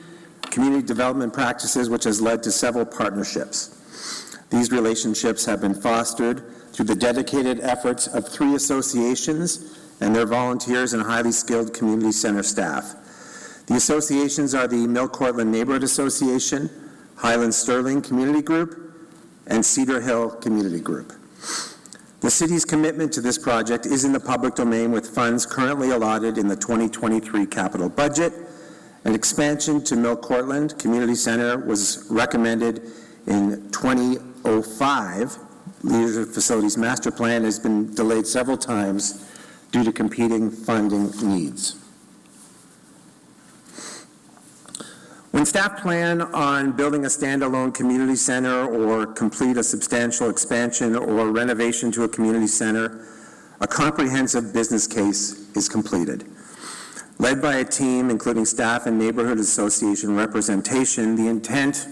community development practices, which has led to several partnerships. These relationships have been fostered through the dedicated efforts of 3 associations and their volunteers and highly skilled community center staff. The associations are the Mill Cortland Neighborhood Association, Highland Sterling Community Group, and Cedar Hill Community Group. The city's commitment to this project is in the public domain, with funds currently allotted in the 2023 capital budget. An expansion to Mill Cortland Community Center was recommended in 2005. Leadership Facilities Master Plan has been delayed several times due to competing funding needs. When staff plan on building a standalone community center or complete a substantial expansion or renovation to a community center, a comprehensive business case is completed. Led by a team including staff and neighborhood association representation, the intent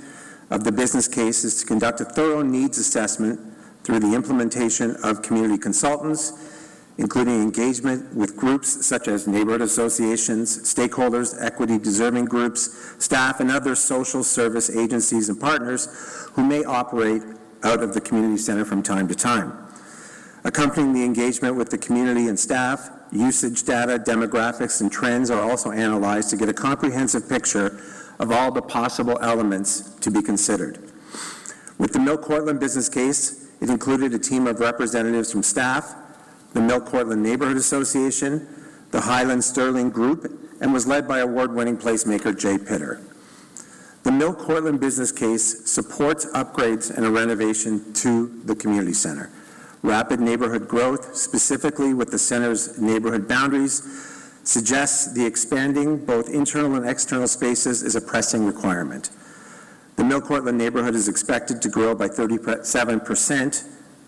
of the business case is to conduct a thorough needs assessment through the implementation of community consultants, including engagement with groups such as neighborhood associations, stakeholders, equity deserving groups, staff, and other social service agencies and partners who may operate out of the community center from time to time. Accompanying the engagement with the community and staff, usage data, demographics, and trends are also analyzed to get a comprehensive picture of all the possible elements to be considered. With the Mill Cortland business case, it included a team of representatives from staff, the Mill Cortland Neighborhood Association, the Highland Sterling Group, and was led by award-winning placemaker Jay Pitter. The Mill Cortland business case supports upgrades and a renovation to the community center. Rapid neighborhood growth, specifically with the center's neighborhood boundaries, suggests the expanding both internal and external spaces is a pressing requirement. The Mill Cortland neighborhood is expected to grow by 37%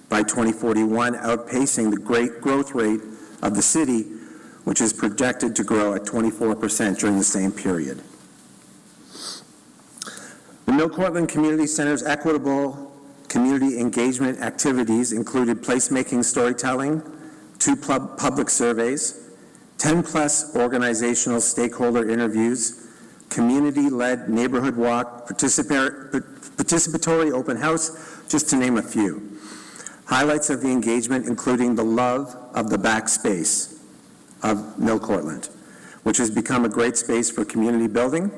by 2041, outpacing the great growth rate of the city, which is projected to grow at 24% during the same period. The Mill Cortland Community Center's equitable community engagement activities included placemaking storytelling, 2 public surveys, 10+ organizational stakeholder interviews, community-led neighborhood walk, participatory open house, just to name a few. Highlights of the engagement including the love of the back space of Mill Cortland, which has become a great space for community building,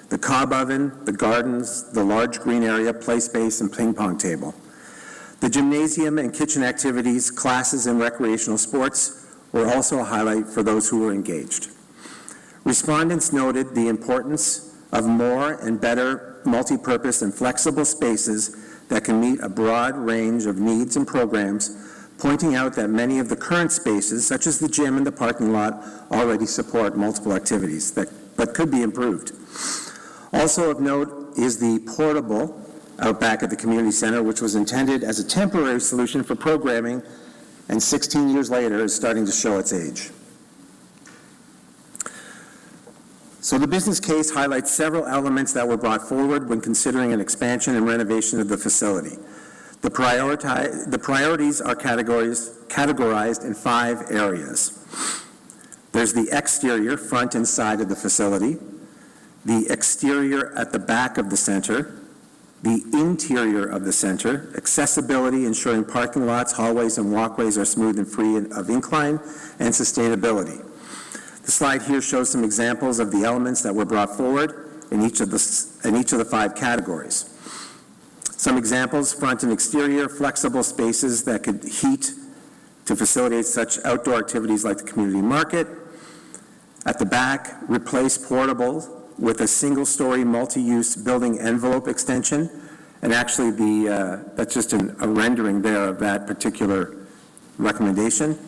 the cob oven, the gardens, the large green area, play space, and ping pong table. The gymnasium and kitchen activities, classes, and recreational sports were also a highlight for those who were engaged. Respondents noted the importance of more and better multi-purpose and flexible spaces that can meet a broad range of needs and programs, pointing out that many of the current spaces, such as the gym and the parking lot, already support multiple activities but could be improved. Also of note is the portable out back at the community center, which was intended as a temporary solution for programming, and 16 years later is starting to show its age. So the business case highlights several elements that were brought forward when considering an expansion and renovation of the facility. The priorities are categorized in 5 areas. There's the exterior, front and side of the facility, the exterior at the back of the center, the interior of the center, accessibility, ensuring parking lots, hallways, and walkways are smooth and free of incline, and sustainability. The slide here shows some examples of the elements that were brought forward in each of the 5 categories. Some examples: front and exterior, flexible spaces that could heat to facilitate such outdoor activities like the community market. At the back, replace portable with a single-story multi-use building envelope extension. And actually, that's just a rendering there of that particular recommendation.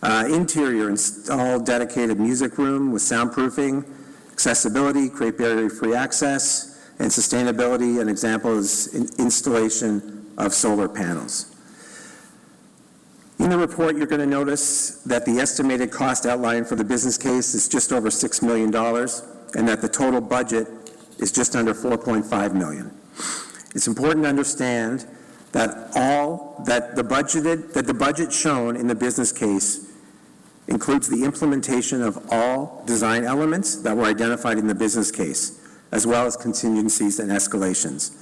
Interior, install dedicated music room with soundproofing, accessibility, create barrier-free access, and sustainability. An example is installation of solar panels. In the report, you're going to notice that the estimated cost outline for the business case is just over $6 million, and that the total budget is just under $4.5 million. It's important to understand that the budget shown in the business case includes the implementation of all design elements that were identified in the business case, as well as contingencies and escalations.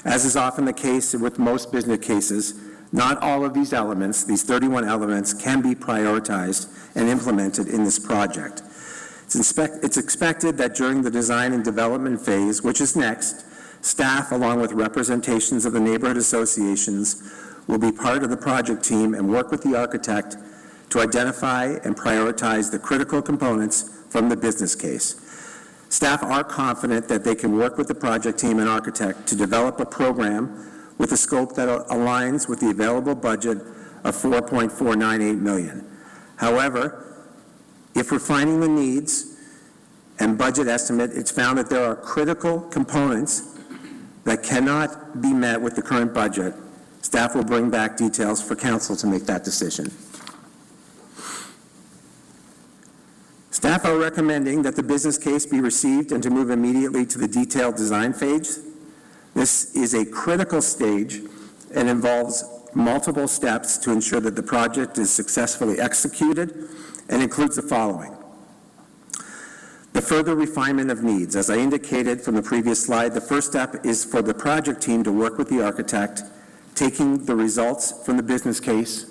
As is often the case with most business cases, not all of these elements, these 31 elements, can be prioritized and implemented in this project. It's expected that during the design and development phase, which is next, staff, along with representations of the neighborhood associations, will be part of the project team and work with the architect to identify and prioritize the critical components from the business case. Staff are confident that they can work with the project team and architect to develop a program with a scope that aligns with the available budget of $4.498 million. However, if refining the needs and budget estimate, it's found that there are critical components that cannot be met with the current budget, staff will bring back details for council to make that decision. Staff are recommending that the business case be received and to move immediately to the detailed design phase. This is a critical stage and involves multiple steps to ensure that the project is successfully executed and includes the following. The further refinement of needs. As I indicated from the previous slide, the first step is for the project team to work with the architect, taking the results from the business case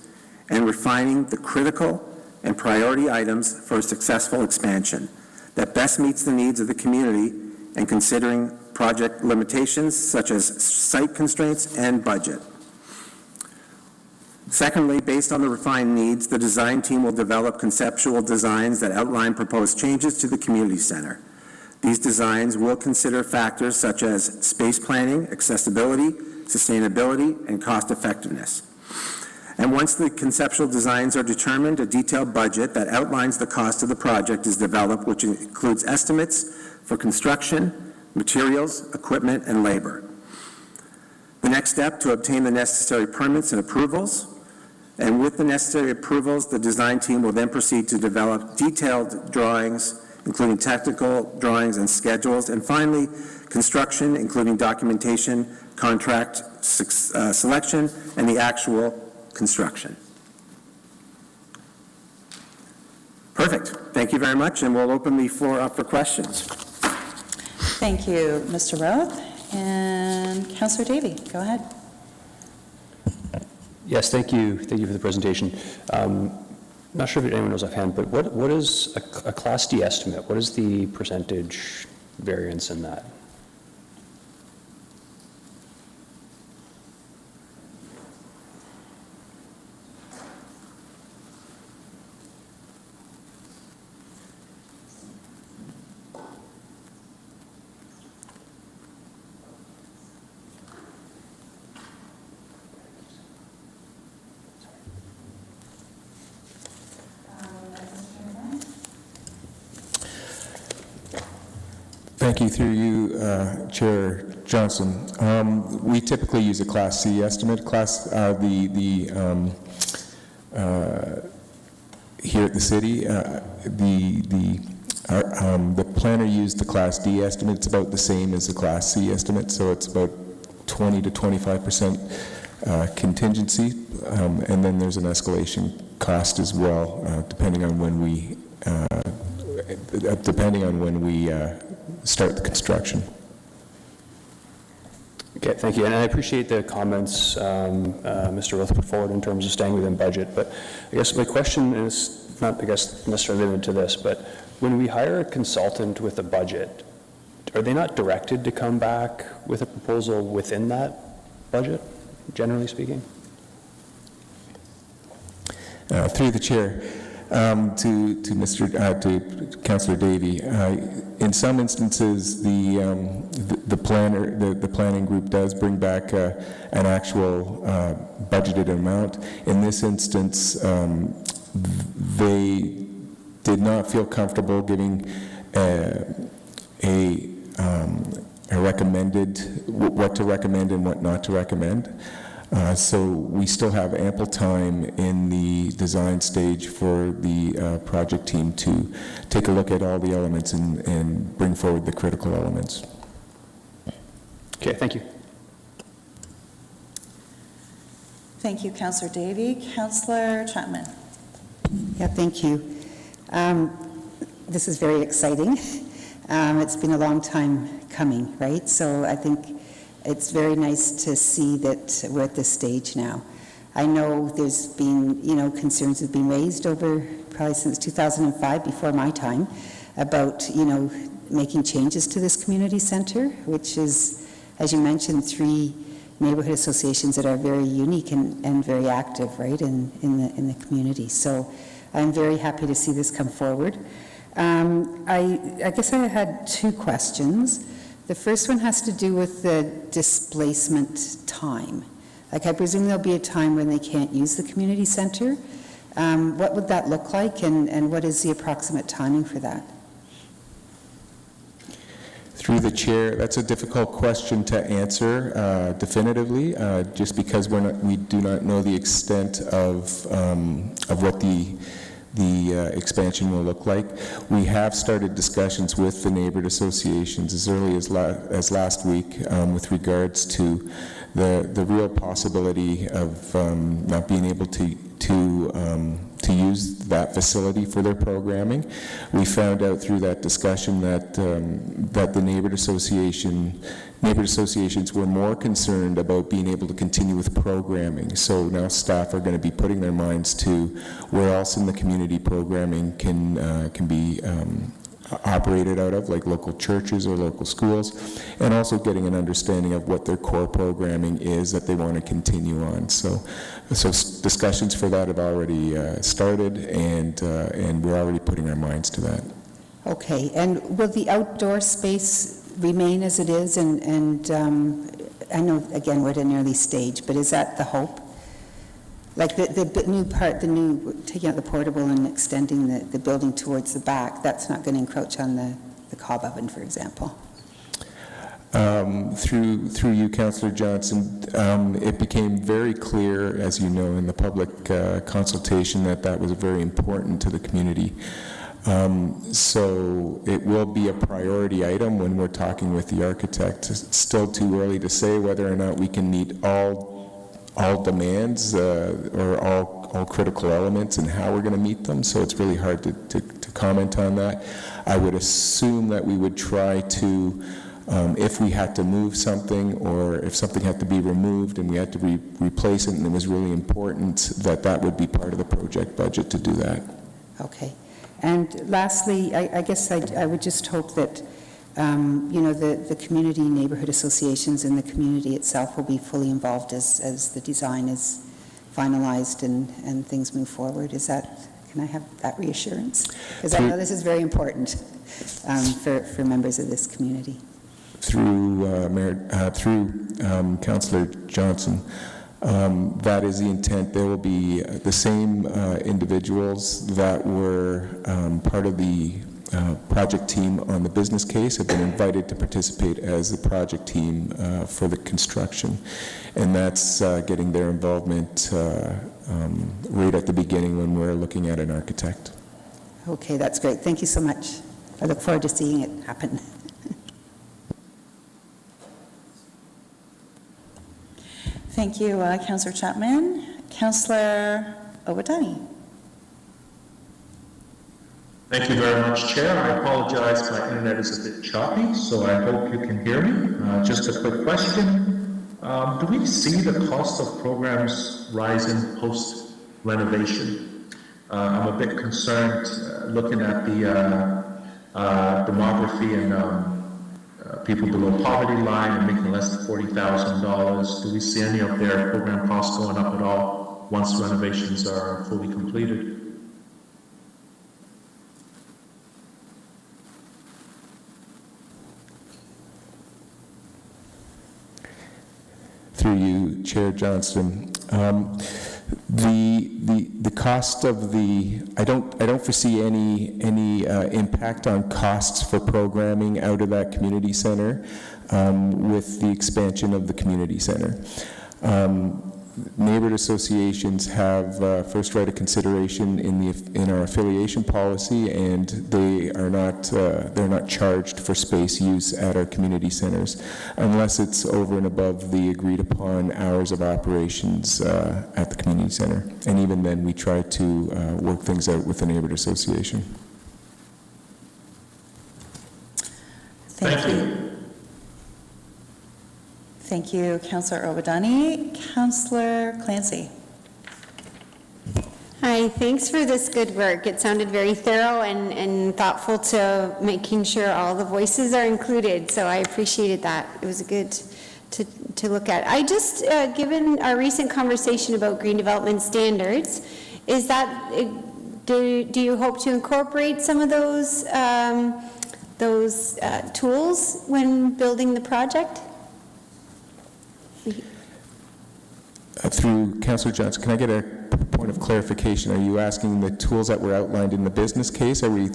and refining the critical and priority items for a successful expansion that best meets the needs of the community and considering project limitations such as site constraints and budget. Secondly, based on the refined needs, the design team will develop conceptual designs that outline proposed changes to the community center. These designs will consider factors such as space planning, accessibility, sustainability, and cost effectiveness. And once the conceptual designs are determined, a detailed budget that outlines the cost of the project is developed, which includes estimates for construction, materials, equipment, and labor. The next step, to obtain the necessary permits and approvals. And with the necessary approvals, the design team will then proceed to develop detailed drawings, including technical drawings and schedules. And finally, construction, including documentation, contract selection, and the actual construction. Perfect. Thank you very much, and we'll open the floor up for questions. Thank you, Mr. Roth. And Councillor Davey, go ahead. Yes, thank you. Thank you for the presentation. Not sure if anyone knows offhand, but what is a Class D estimate? What is the percentage variance in that? Thank you. Through you, Chair Johnson. We typically use a Class C estimate. Here at the city, the planner used the Class D estimate. It's about the same as the Class C estimate, so it's about 20 to 25% contingency, and then there's an escalation cost as well, depending on when we start the construction. Okay, thank you. And I appreciate the comments Mr. Roth put forward in terms of staying within budget. But I guess my question is not, necessarily limited to this, but when we hire a consultant with a budget, are they not directed to come back with a proposal within that budget, generally speaking? Through the chair, to Councillor Davey, in some instances, the planning group does bring back an actual budgeted amount. In this instance, they did not feel comfortable giving a recommended, what to recommend and what not to recommend. So we still have ample time in the design stage for the project team to take a look at all the elements and bring forward the critical elements. Okay, thank you. Thank you, Councillor Davey. Councillor Chapman. Yeah, thank you. This is very exciting. It's been a long time coming, right? So I think it's very nice to see that we're at this stage now. I know there's been, concerns have been raised over probably since 2005, before my time, about, making changes to this community center, which is, as you mentioned, 3 neighborhood associations that are very unique and very active, right, in the community. So I'm very happy to see this come forward. I guess I had 2 questions. The first one has to do with the displacement time. Like, I presume there'll be a time when they can't use the community center. What would that look like, and what is the approximate timing for that? Through the chair, that's a difficult question to answer definitively, just because we do not know the extent of what the expansion will look like. We have started discussions with the neighborhood associations as early as last week with regards to the real possibility of not being able to use that facility for their programming. We found out through that discussion that the neighborhood associations were more concerned about being able to continue with programming. So now staff are going to be putting their minds to where else in the community programming can be operated out of, like local churches or local schools, and also getting an understanding of what their core programming is that they want to continue on. So discussions for that have already started, and we're already putting our minds to that. Okay, and will the outdoor space remain as it is? And I know, again, we're at an early stage, but is that the hope? Like the new part, taking out the portable and extending the building towards the back, that's not going to encroach on the cob oven, for example? Through you, Councillor Johnson, it became very clear, as you know, in the public consultation that was very important to the community. So it will be a priority item when we're talking with the architect. It's still too early to say whether or not we can meet all demands or all critical elements and how we're going to meet them, so it's really hard to comment on that. I would assume that we would try to, if we had to move something or if something had to be removed and we had to replace it and it was really important, that would be part of the project budget to do that. Okay. And lastly, I guess I would just hope that the community neighborhood associations and the community itself will be fully involved as the design is finalized and things move forward. Can I have that reassurance? Because I know this is very important for members of this community. Through Councillor Johnson, that is the intent. There will be the same individuals that were part of the project team on the business case have been invited to participate as the project team for the construction, and that's getting their involvement right at the beginning when we're looking at an architect. Okay, that's great. Thank you so much. I look forward to seeing it happen. Thank you, Councillor Chapman. Councillor Owatani. Thank you very much, Chair. I apologize, my internet is a bit choppy, so I hope you can hear me. Just a quick question. Do we see the cost of programs rising post-renovation? I'm a bit concerned looking at the demography and people below poverty line and making less than $40,000. Do we see any of their program costs going up at all once renovations are fully completed? Through you, Chair Johnston, the cost of I don't foresee any impact on costs for programming out of that community center with the expansion of the community center. neighborhood associations have first right of consideration in our affiliation policy, and they're not charged for space use at our community centers unless it's over and above the agreed upon hours of operations at the community center. And even then, we try to work things out with the neighborhood association. Thank you. Thank you, Councillor Obadani. Councillor Clancy. Hi, thanks for this good work. It sounded very thorough and thoughtful to making sure all the voices are included, so I appreciated that. It was good to look at. I just, given our recent conversation about green development standards, is that, do you hope to incorporate some of those tools when building the project? Through Councillor Johnson, can I get a point of clarification? Are you asking the tools that were outlined in the business case? So we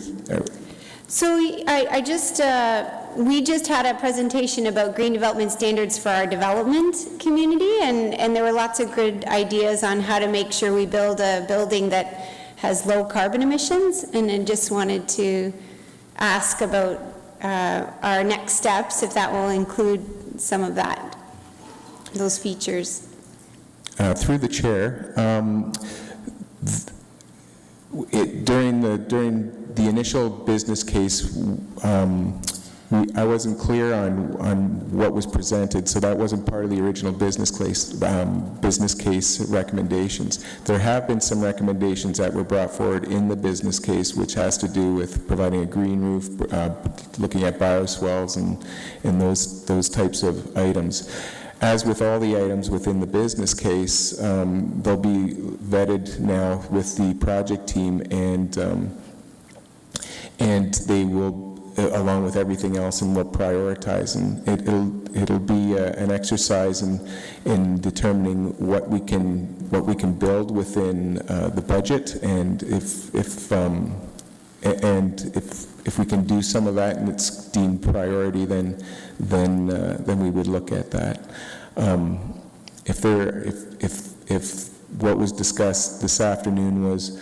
just had a presentation about green development standards for our development community, and there were lots of good ideas on how to make sure we build a building that has low carbon emissions, and I just wanted to ask about our next steps, if that will include some of that, those features. Through the chair, during the initial business case, I wasn't clear on what was presented, so that wasn't part of the original business case recommendations. There have been some recommendations that were brought forward in the business case, which has to do with providing a green roof, looking at bioswales and those types of items. As with all the items within the business case, they'll be vetted now with the project team, and they will, along with everything else, and we'll prioritize. And it'll be an exercise in determining what we can build within the budget, and if we can do some of that and it's deemed priority, then we would look at that. If what was discussed this afternoon was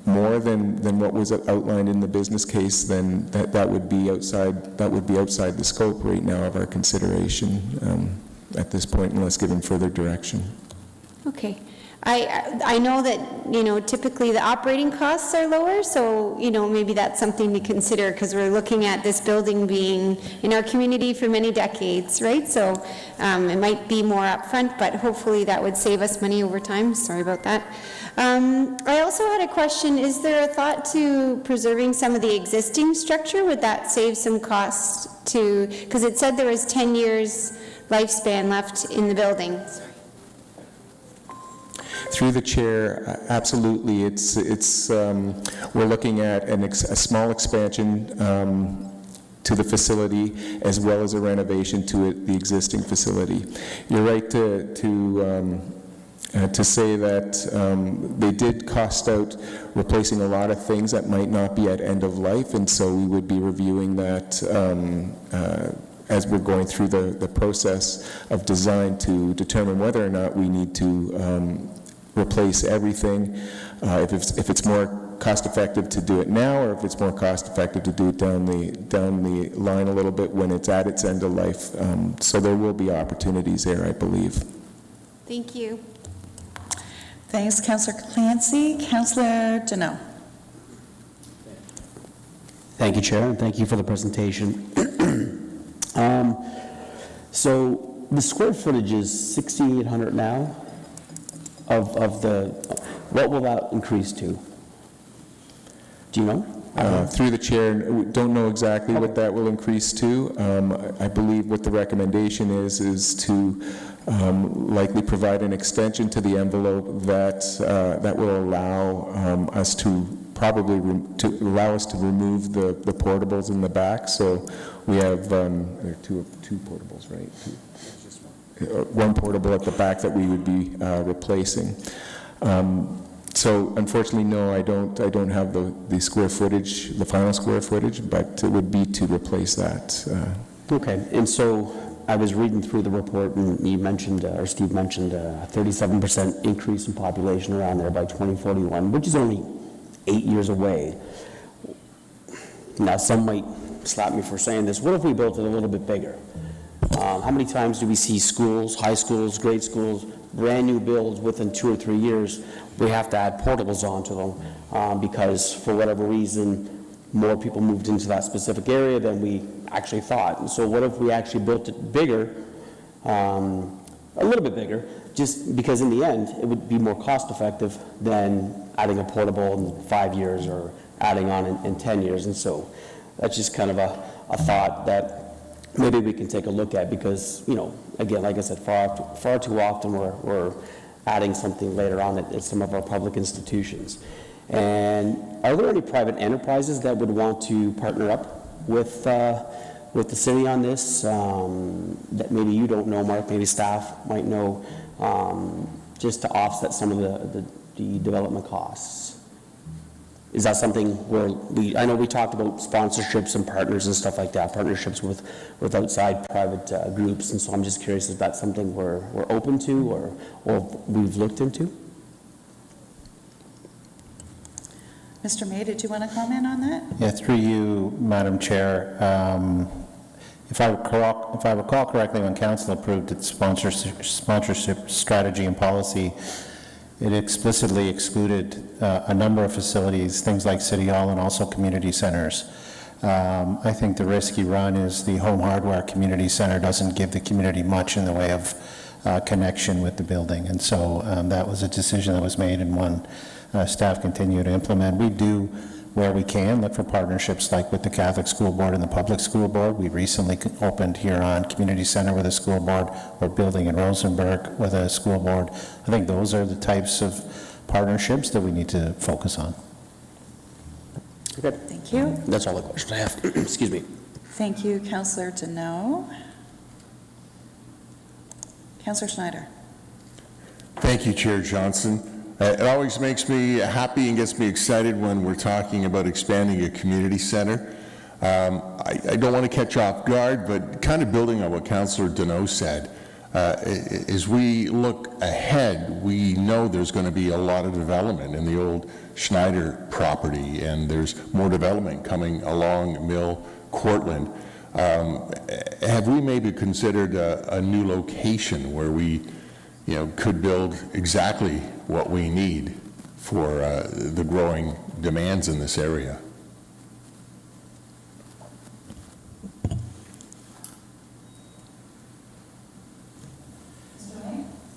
more than what was outlined in the business case, then that would be outside the scope right now of our consideration at this point, unless given further direction. Okay. I know that, typically the operating costs are lower, so, maybe that's something to consider, because we're looking at this building being in our community for many decades, right? So it might be more upfront, but hopefully that would save us money over time. Sorry about that. I also had a question. Is there a thought to preserving some of the existing structure? Would that save some costs because it said there was 10 years lifespan left in the building? Through the chair, absolutely. We're looking at a small expansion to the facility, as well as a renovation to the existing facility. You're right to say that they did cost out replacing a lot of things that might not be at end of life, and so we would be reviewing that as we're going through the process of design to determine whether or not we need to replace everything, if it's more cost-effective to do it now, or if it's more cost-effective to do it down the line a little bit when it's at its end of life. So there will be opportunities there, I believe. Thank you. Thanks, Councillor Clancy. Councillor Deneau. Thank you, Chair, and thank you for the presentation. So the square footage is 6,800 now of the, what will that increase to? Do you know? Through the chair, we don't know exactly what that will increase to. I believe what the recommendation is to likely provide an extension to the envelope that will allow us to allow us to remove the portables in the back. So we have there are two portables, right? One portable at the back that we would be replacing. So unfortunately, no, I don't have the square footage, the final square footage, but it would be to replace that. Okay, and so I was reading through the report, and you mentioned, or Steve mentioned, a 37% increase in population around there by 2041, which is only 8 years away. Now, some might slap me for saying this. What if we built it a little bit bigger? How many times do we see schools, high schools, grade schools, brand new builds within 2 or 3 years? We have to add portables onto them because for whatever reason, more people moved into that specific area than we actually thought. And so what if we actually built it bigger, a little bit bigger, just because in the end, it would be more cost effective than adding a portable in 5 years or adding on in 10 years. And so that's just kind of a thought that maybe we can take a look at because, you know, again, like I said, far too often we're adding something later on at some of our public institutions. And are there any private enterprises that would want to partner up with the city on this that maybe you don't know, Mark, maybe staff might know, just to offset some of the development costs? Is that something where I know we talked about sponsorships and partners and stuff like that, partnerships with outside private groups, and so I'm just curious, is that something we're open to or we've looked into? Mr. May, did you want to comment on that? Yeah, through you, Madam Chair. If I recall correctly, when Council approved its sponsorship strategy and policy, it explicitly excluded a number of facilities, things like City Hall and also community centers. I think the risk you run is the Home Hardware Community Center doesn't give the community much in the way of connection with the building. And so that was a decision that was made and one staff continue to implement. We do, where we can, look for partnerships like with the Catholic School Board and the Public School Board. We recently opened here on Community Center with a school board. We're building in Rosenberg with a school board. I think those are the types of partnerships that we need to focus on. Okay. Thank you. That's all the questions I have. Excuse me. Thank you, Councillor Deneau. Councillor Schneider. Thank you, Chair Johnson. It always makes me happy and gets me excited when we're talking about expanding a community center. I don't want to catch off guard, but kind of building on what Councillor Deneau said, as we look ahead, we know there's going to be a lot of development in the old Schneider property, and there's more development coming along Mill Courtland. Have we maybe considered a new location where we could build exactly what we need for the growing demands in this area?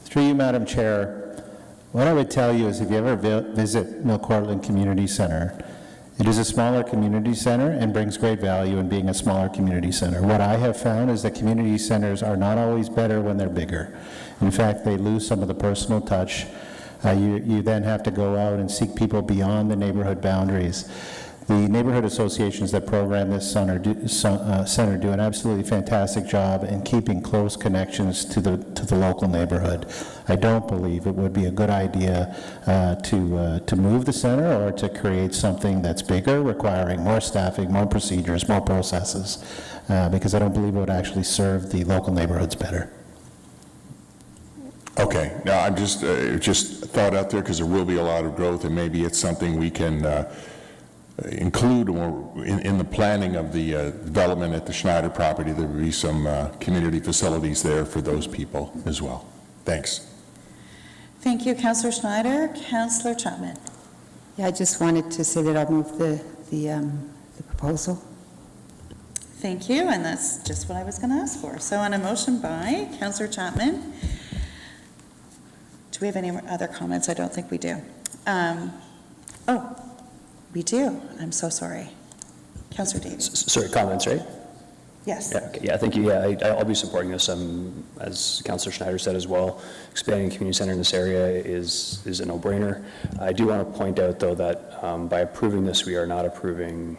Through you, Madam Chair, what I would tell you is if you ever visit Mill Courtland Community Center, it is a smaller community center and brings great value in being a smaller community center. What I have found is that community centers are not always better when they're bigger. In fact, they lose some of the personal touch. You then have to go out and seek people beyond the neighborhood boundaries. The neighborhood associations that program this center do an absolutely fantastic job in keeping close connections to the local neighborhood. I don't believe it would be a good idea to move the center or to create something that's bigger, requiring more staffing, more procedures, more processes, because I don't believe it would actually serve the local neighborhoods better. Okay, now I'm just thought out there because there will be a lot of growth, and maybe it's something we can include in the planning of the development at the Schneider property. There will be some community facilities there for those people as well. Thanks. Thank you, Councillor Schneider. Councillor Chapman. Yeah, I just wanted to say that I'll move the proposal. Thank you, and that's just what I was going to ask for. So on a motion by Councillor Chapman, do we have any other comments? I don't think we do. Oh, we do. I'm so sorry. Councillor Davies. Sorry, comments, right? Yes. Yeah, okay, yeah, thank you. Yeah, I'll be supporting this. As Councillor Schneider said as well, expanding a community center in this area is a no-brainer. I do want to point out, though, that by approving this, we are not approving,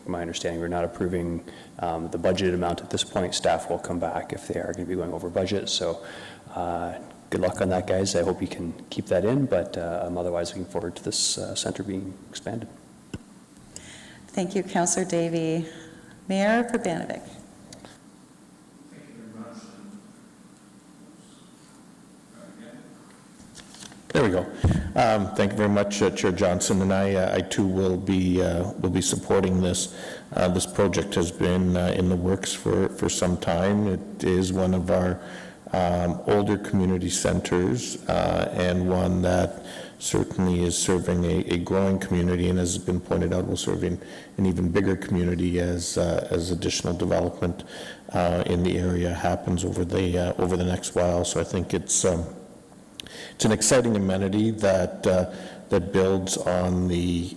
from my understanding, we're not approving the budgeted amount at this point. Staff will come back if they are going to be going over budget. So good luck on that, guys. I hope you can keep that in, but I'm otherwise looking forward to this center being expanded. Thank you, Councillor Davey. Mayor Urbanovic. Thank you very much. There we go. Thank you very much, Chair Johnson, and I too will be supporting this. This project has been in the works for some time. It is one of our older community centers and one that certainly is serving a growing community, and as has been pointed out, will serve an even bigger community as additional development in the area happens over the next while. So I think it's an exciting amenity that builds on the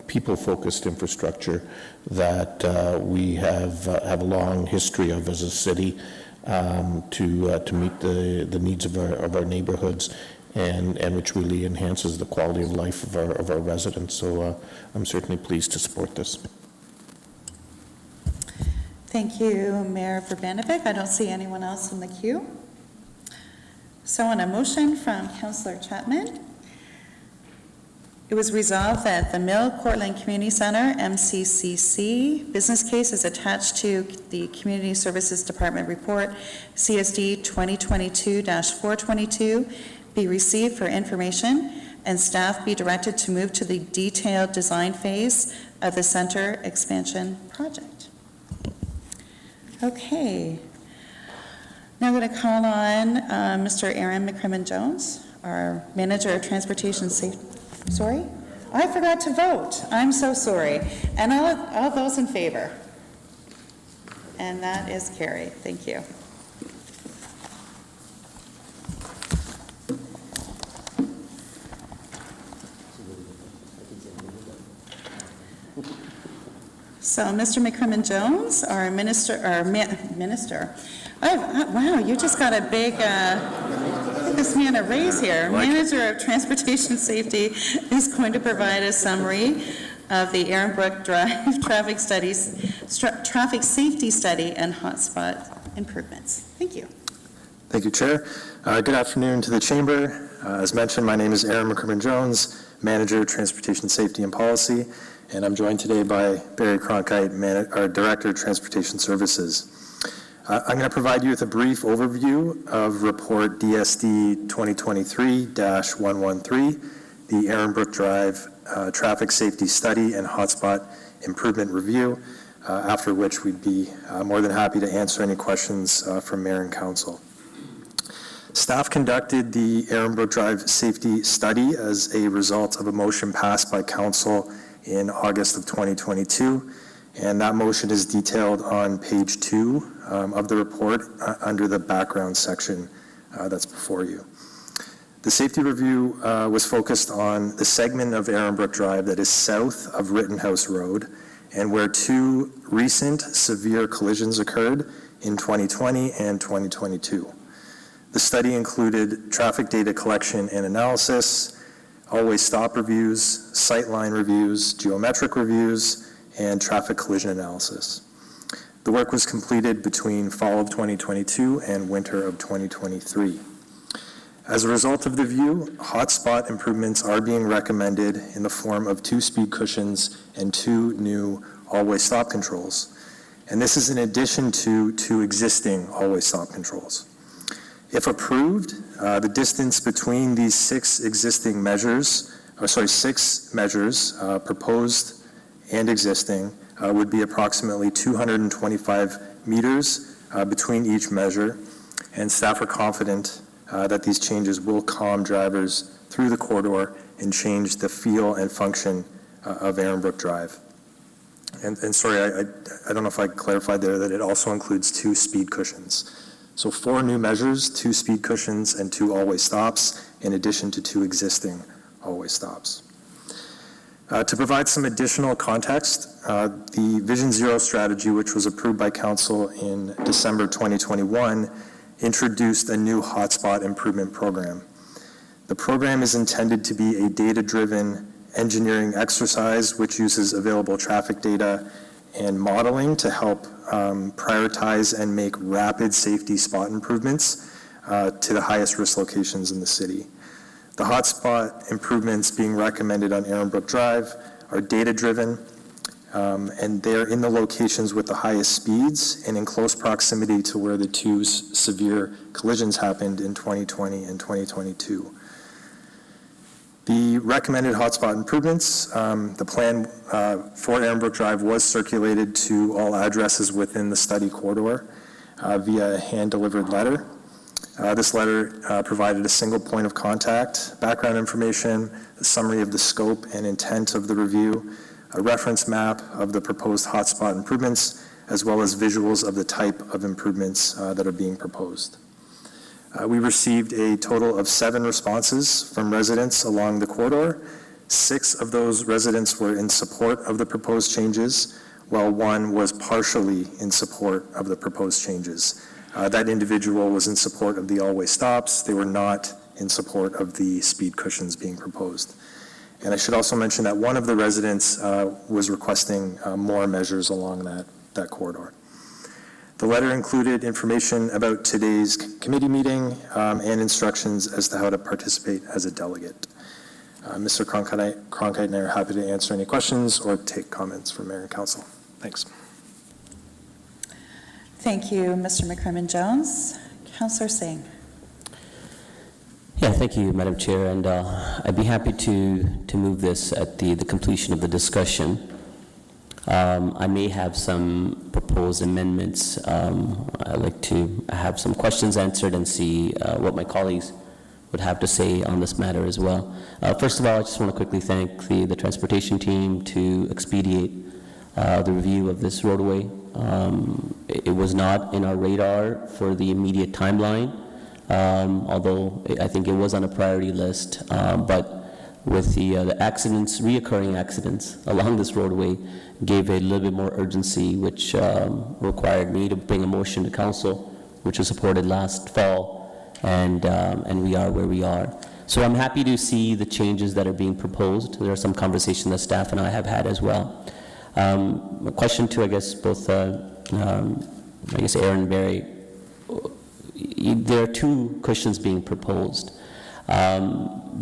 people-focused infrastructure that we have a long history of as a city to meet the needs of our neighborhoods, and which really enhances the quality of life of our residents. So I'm certainly pleased to support this. Thank you, Mayor Urbanovic. I don't see anyone else in the queue. So on a motion from Councillor Chapman, it was resolved that the Mill Cortland Community Center, MCCC, business case is attached to the Community Services Department report, CSD 2022-422, be received for information, and staff be directed to move to the detailed design phase of the center expansion project. Okay. Now I'm going to call on Mr. Aaron McCrimmon-Jones, our Manager of Transportation Safety. Sorry? I forgot to vote. I'm so sorry. And all those in favor? And that is carried. Thank you. So, Mr. McCrimmon-Jones, our minister, wow, you just got a big, give this man a raise here. Manager of Transportation Safety is going to provide a summary of the Aaron Brook Drive traffic safety study and hotspot improvements. Thank you. Thank you, Chair. Good afternoon to the Chamber. As mentioned, my name is Aaron McCrimmon-Jones, Manager of Transportation Safety and Policy, and I'm joined today by Barry Cronkite, our Director of Transportation Services. I'm going to provide you with a brief overview of Report DSD 2023-113, the Aaron Brook Drive Traffic Safety Study and Hotspot Improvement Review, after which we'd be more than happy to answer any questions from Mayor and Council. Staff conducted the Aaron Brook Drive Safety Study as a result of a motion passed by Council in August of 2022, and that motion is detailed on page 2 of the report under the background section that's before you. The safety review was focused on the segment of Aaron Brook Drive that is south of Rittenhouse Road and where 2 recent severe collisions occurred in 2020 and 2022. The study included traffic data collection and analysis, always stop reviews, sightline reviews, geometric reviews, and traffic collision analysis. The work was completed between fall of 2022 and winter of 2023. As a result of the review, hotspot improvements are being recommended in the form of 2 speed cushions and 2 new always stop controls. And this is in addition to 2 existing always stop controls. If approved, the distance between these 6 measures, proposed and existing, would be approximately 225 meters between each measure, and staff are confident that these changes will calm drivers through the corridor and change the feel and function of Aaron Brook Drive. And sorry, I don't know if I clarified there that it also includes 2 speed cushions. So 4 new measures, 2 speed cushions, and 2 always stops, in addition to 2 existing always stops. To provide some additional context, the Vision Zero strategy, which was approved by Council in December 2021, introduced a new hotspot improvement program. The program is intended to be a data-driven engineering exercise which uses available traffic data and modeling to help prioritize and make rapid safety spot improvements to the highest risk locations in the city. The hotspot improvements being recommended on Aaron Brook Drive are data-driven, and they're in the locations with the highest speeds and in close proximity to where the 2 severe collisions happened in 2020 and 2022. The recommended hotspot improvements, the plan for Aaronbrook Drive was circulated to all addresses within the study corridor via a hand-delivered letter. This letter provided a single point of contact, background information, a summary of the scope and intent of the review, a reference map of the proposed hotspot improvements, as well as visuals of the type of improvements that are being proposed. We received a total of 7 responses from residents along the corridor. 6 of those residents were in support of the proposed changes, while 1 was partially in support of the proposed changes. That individual was in support of the all-way stops. They were not in support of the speed cushions being proposed. And I should also mention that one of the residents was requesting more measures along that corridor. The letter included information about today's committee meeting and instructions as to how to participate as a delegate. Mr. Cronkite and I are happy to answer any questions or take comments from Mayor and Council. Thanks. Thank you, Mr. McCrimmon-Jones. Councillor Singh. Yeah, thank you, Madam Chair, and I'd be happy to move this at the completion of the discussion. I may have some proposed amendments. I'd like to have some questions answered and see what my colleagues would have to say on this matter as well. First of all, I just want to quickly thank the transportation team to expedite the review of this roadway. It was not in our radar for the immediate timeline, although I think it was on a priority list, but with the accidents, reoccurring accidents along this roadway gave a little bit more urgency, which required me to bring a motion to council, which was supported last fall, and we are where we are. So I'm happy to see the changes that are being proposed. There are some conversations that staff and I have had as well. A question to, I guess, both, Aaron and Barry. There are 2 cushions being proposed.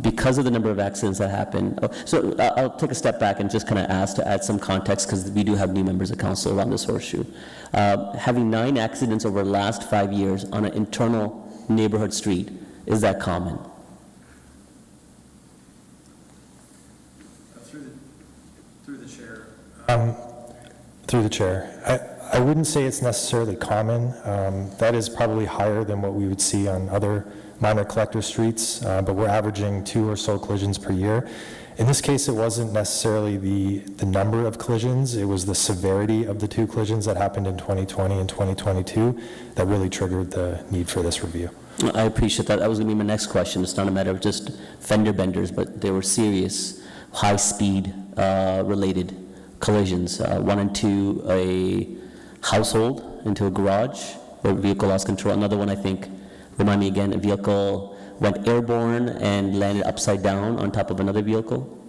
Because of the number of accidents that happen. So I'll take a step back and just kind of ask to add some context, because we do have new members of council around this horseshoe. Having 9 accidents over the last 5 years on an internal neighborhood street, is that common? Through the chair. Through the chair. I wouldn't say it's necessarily common. That is probably higher than what we would see on other minor collector streets, but we're averaging 2 or so collisions per year. In this case, it wasn't necessarily the number of collisions, it was the severity of the 2 collisions that happened in 2020 and 2022 that really triggered the need for this review. I appreciate that. That was going to be my next question. It's not a matter of just fender benders, but there were serious high-speed related collisions. 1 into a household, into a garage, where a vehicle lost control. Another one, I think, remind me again, a vehicle went airborne and landed upside down on top of another vehicle.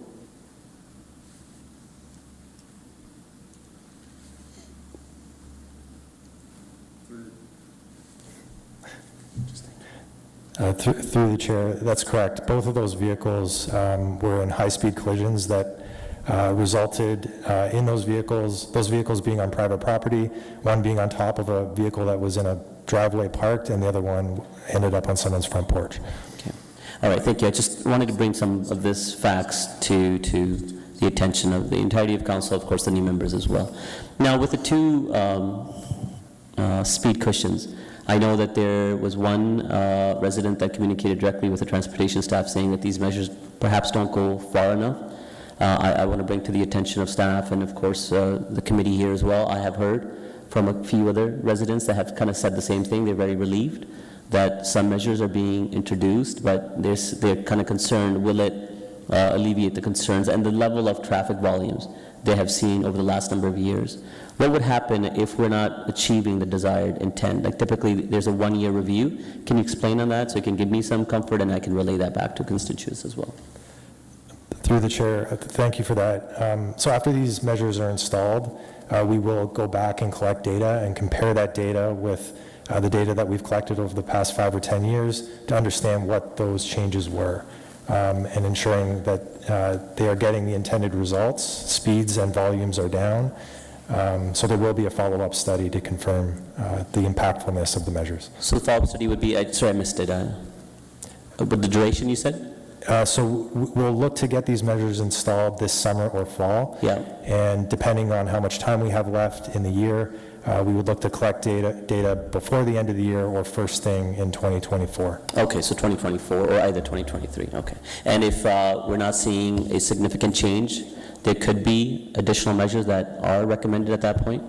Through the chair, that's correct. Both of those vehicles were in high-speed collisions that resulted in those vehicles being on private property, one being on top of a vehicle that was in a driveway parked, and the other one ended up on someone's front porch. Okay. All right, thank you. I just wanted to bring some of this facts to the attention of the entirety of council, of course, the new members as well. Now, with the 2 speed cushions, I know that there was one resident that communicated directly with the transportation staff saying that these measures perhaps don't go far enough. I want to bring to the attention of staff and, of course, the committee here as well. I have heard from a few other residents that have kind of said the same thing. They're very relieved that some measures are being introduced, but they're kind of concerned, will it alleviate the concerns and the level of traffic volumes they have seen over the last number of years. What would happen if we're not achieving the desired intent? Like typically there's a 1-year review. Can you explain on that so you can give me some comfort and I can relay that back to constituents as well? Through the chair, thank you for that. So after these measures are installed, we will go back and collect data and compare that data with the data that we've collected over the past 5 or 10 years to understand what those changes were, and ensuring that they are getting the intended results. Speeds and volumes are down. So there will be a follow-up study to confirm the impactfulness of the measures. So the follow-up study would be, sorry I missed it, but the duration you said? So we'll look to get these measures installed this summer or fall. Yeah. And depending on how much time we have left in the year, we would look to collect data before the end of the year or first thing in 2024. Okay, so 2024 or either 2023, okay. And if we're not seeing a significant change, there could be additional measures that are recommended at that point?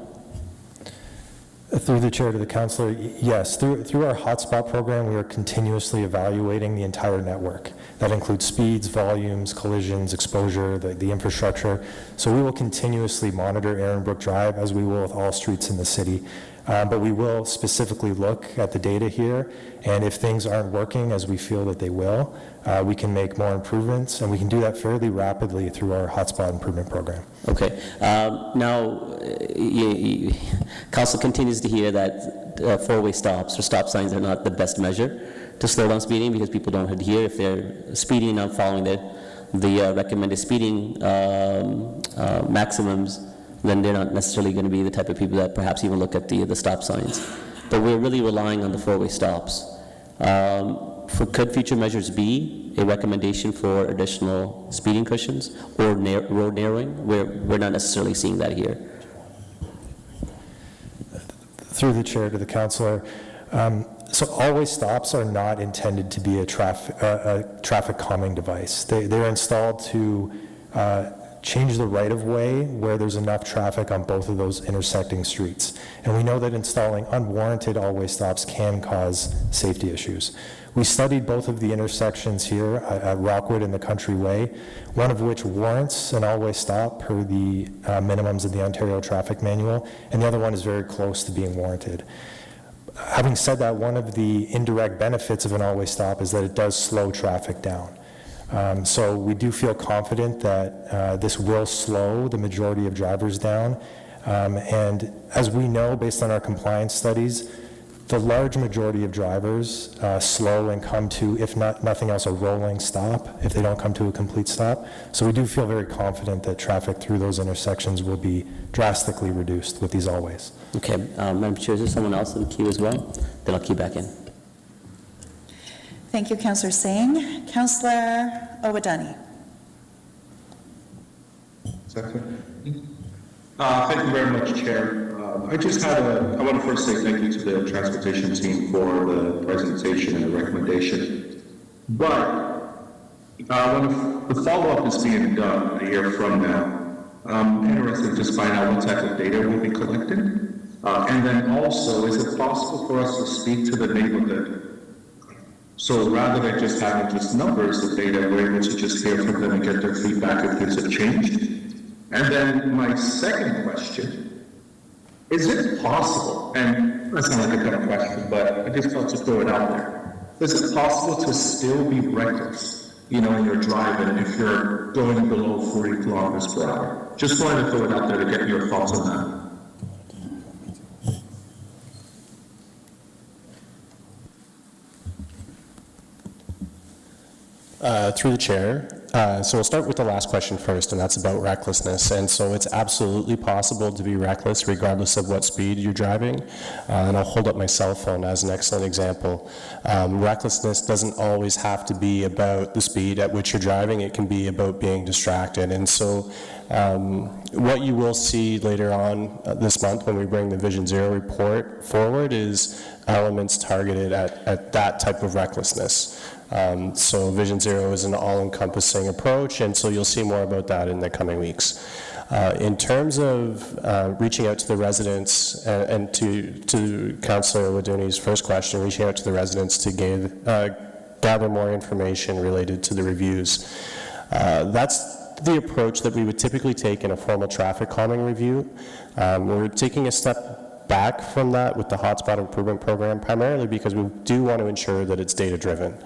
Through the chair to the councillor, yes. Through our hotspot program, we are continuously evaluating the entire network. That includes speeds, volumes, collisions, exposure, the infrastructure. So we will continuously monitor Aaron Brook Drive as we will with all streets in the city. But we will specifically look at the data here, and if things aren't working as we feel that they will, we can make more improvements, and we can do that fairly rapidly through our hotspot improvement program. Okay. Now, council continues to hear that four-way stops or stop signs are not the best measure to slow down speeding because people don't adhere. If they're speeding and not following the recommended speeding maximums, then they're not necessarily going to be the type of people that perhaps even look at the stop signs. But we're really relying on the four-way stops. Could future measures be a recommendation for additional speeding cushions or road narrowing? We're not necessarily seeing that here. Through the chair to the councillor, so always stops are not intended to be a traffic calming device. They're installed to change the right-of-way where there's enough traffic on both of those intersecting streets. And we know that installing unwarranted always stops can cause safety issues. We studied both of the intersections here at Rockwood and the Country Way, one of which warrants an always stop per the minimums of the Ontario Traffic Manual, and the other one is very close to being warranted. Having said that, one of the indirect benefits of an always stop is that it does slow traffic down. So we do feel confident that this will slow the majority of drivers down. And as we know, based on our compliance studies, the large majority of drivers slow and come to, if not nothing else, a rolling stop if they don't come to a complete stop. So we do feel very confident that traffic through those intersections will be drastically reduced with these always. Okay, Madam Chair, is there someone else in the queue as well? Then I'll queue back in. Thank you, Councillor Singh. Councillor Owodani. Thank you very much, Chair. I want to first say thank you to the transportation team for the presentation and the recommendation. But when the follow-up is being done a year from now, I'm interested to just find out what type of data will be collected. And then also, is it possible for us to speak to the neighborhood? So rather than just having just numbers of data, we're able to just hear from them and get their feedback if things have changed. And then my second question, is it possible, and that's not like a kind of question, but I just felt to throw it out there. Is it possible to still be reckless, in your driving if you're going below 40 kilometers per hour? Just wanted to throw it out there to get your thoughts on that. Through the chair. So we'll start with the last question first, and that's about recklessness. And so it's absolutely possible to be reckless regardless of what speed you're driving. And I'll hold up my cell phone as an excellent example. Recklessness doesn't always have to be about the speed at which you're driving. It can be about being distracted. And so what you will see later on this month when we bring the Vision Zero report forward is elements targeted at that type of recklessness. So Vision Zero is an all-encompassing approach, and so you'll see more about that in the coming weeks. In terms of reaching out to the residents, and to Councillor Waduni's first question, reaching out to the residents to gather more information related to the reviews, that's the approach that we would typically take in a formal traffic calming review. We're taking a step back from that with the Hotspot Improvement Program, primarily because we do want to ensure that it's data-driven.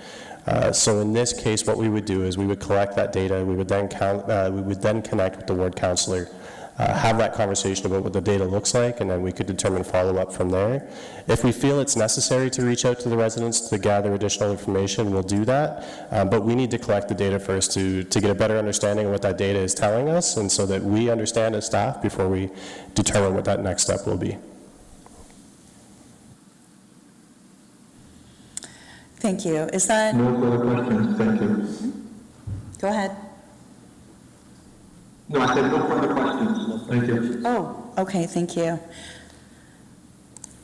So in this case, what we would do is we would collect that data, we would then connect with the ward councillor, have that conversation about what the data looks like, and then we could determine follow-up from there. If we feel it's necessary to reach out to the residents to gather additional information, we'll do that. But we need to collect the data first to get a better understanding of what that data is telling us, and so that we understand as staff before we determine what that next step will be. Thank you. Is that... No further questions, thank you. Go ahead. No, I said no further questions. Thank you. Oh, okay, thank you.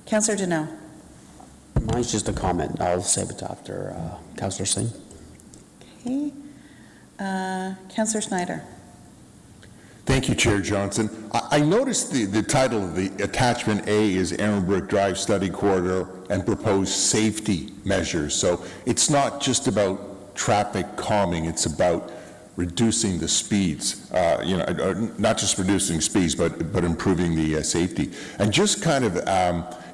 Councillor Deneau. Mine's just a comment. I'll save it after Councillor Singh. Okay. Councillor Schneider. Thank you, Chair Johnson. I noticed the title of the attachment A is Aaron Brook Drive Study Corridor and proposed safety measures. So it's not just about traffic calming, it's about reducing the speeds, not just reducing speeds, but improving the safety. And just kind of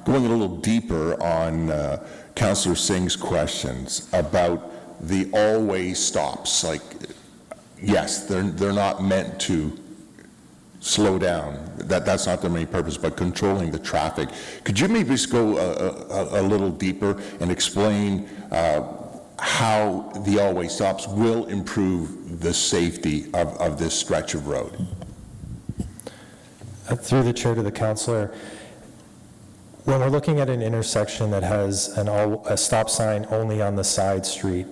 going a little deeper on Councillor Singh's questions about the always stops. Like, yes, they're not meant to slow down. That's not their main purpose, but controlling the traffic. Could you maybe just go a little deeper and explain how the always stops will improve the safety of this stretch of road? Through the chair to the councillor, when we're looking at an intersection that has a stop sign only on the side street,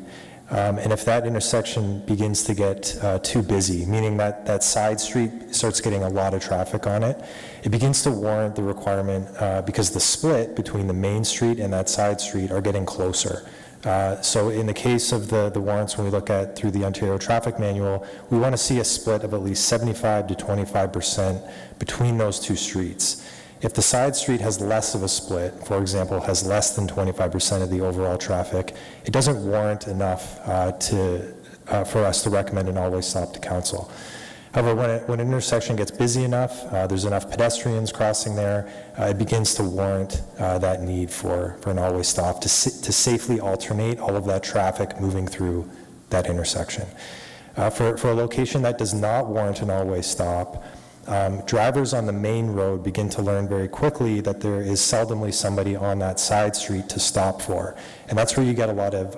and if that intersection begins to get too busy, meaning that side street starts getting a lot of traffic on it, it begins to warrant the requirement, because the split between the main street and that side street are getting closer. So in the case of the warrants, when we look at through the Ontario Traffic Manual, we want to see a split of at least 75 to 25% between those two streets. If the side street has less of a split, for example, has less than 25% of the overall traffic, it doesn't warrant enough for us to recommend an always stop to council. However, when an intersection gets busy enough, there's enough pedestrians crossing there, it begins to warrant that need for an always stop to safely alternate all of that traffic moving through that intersection. For a location that does not warrant an always stop, drivers on the main road begin to learn very quickly that there is seldomly somebody on that side street to stop for. And that's where you get a lot of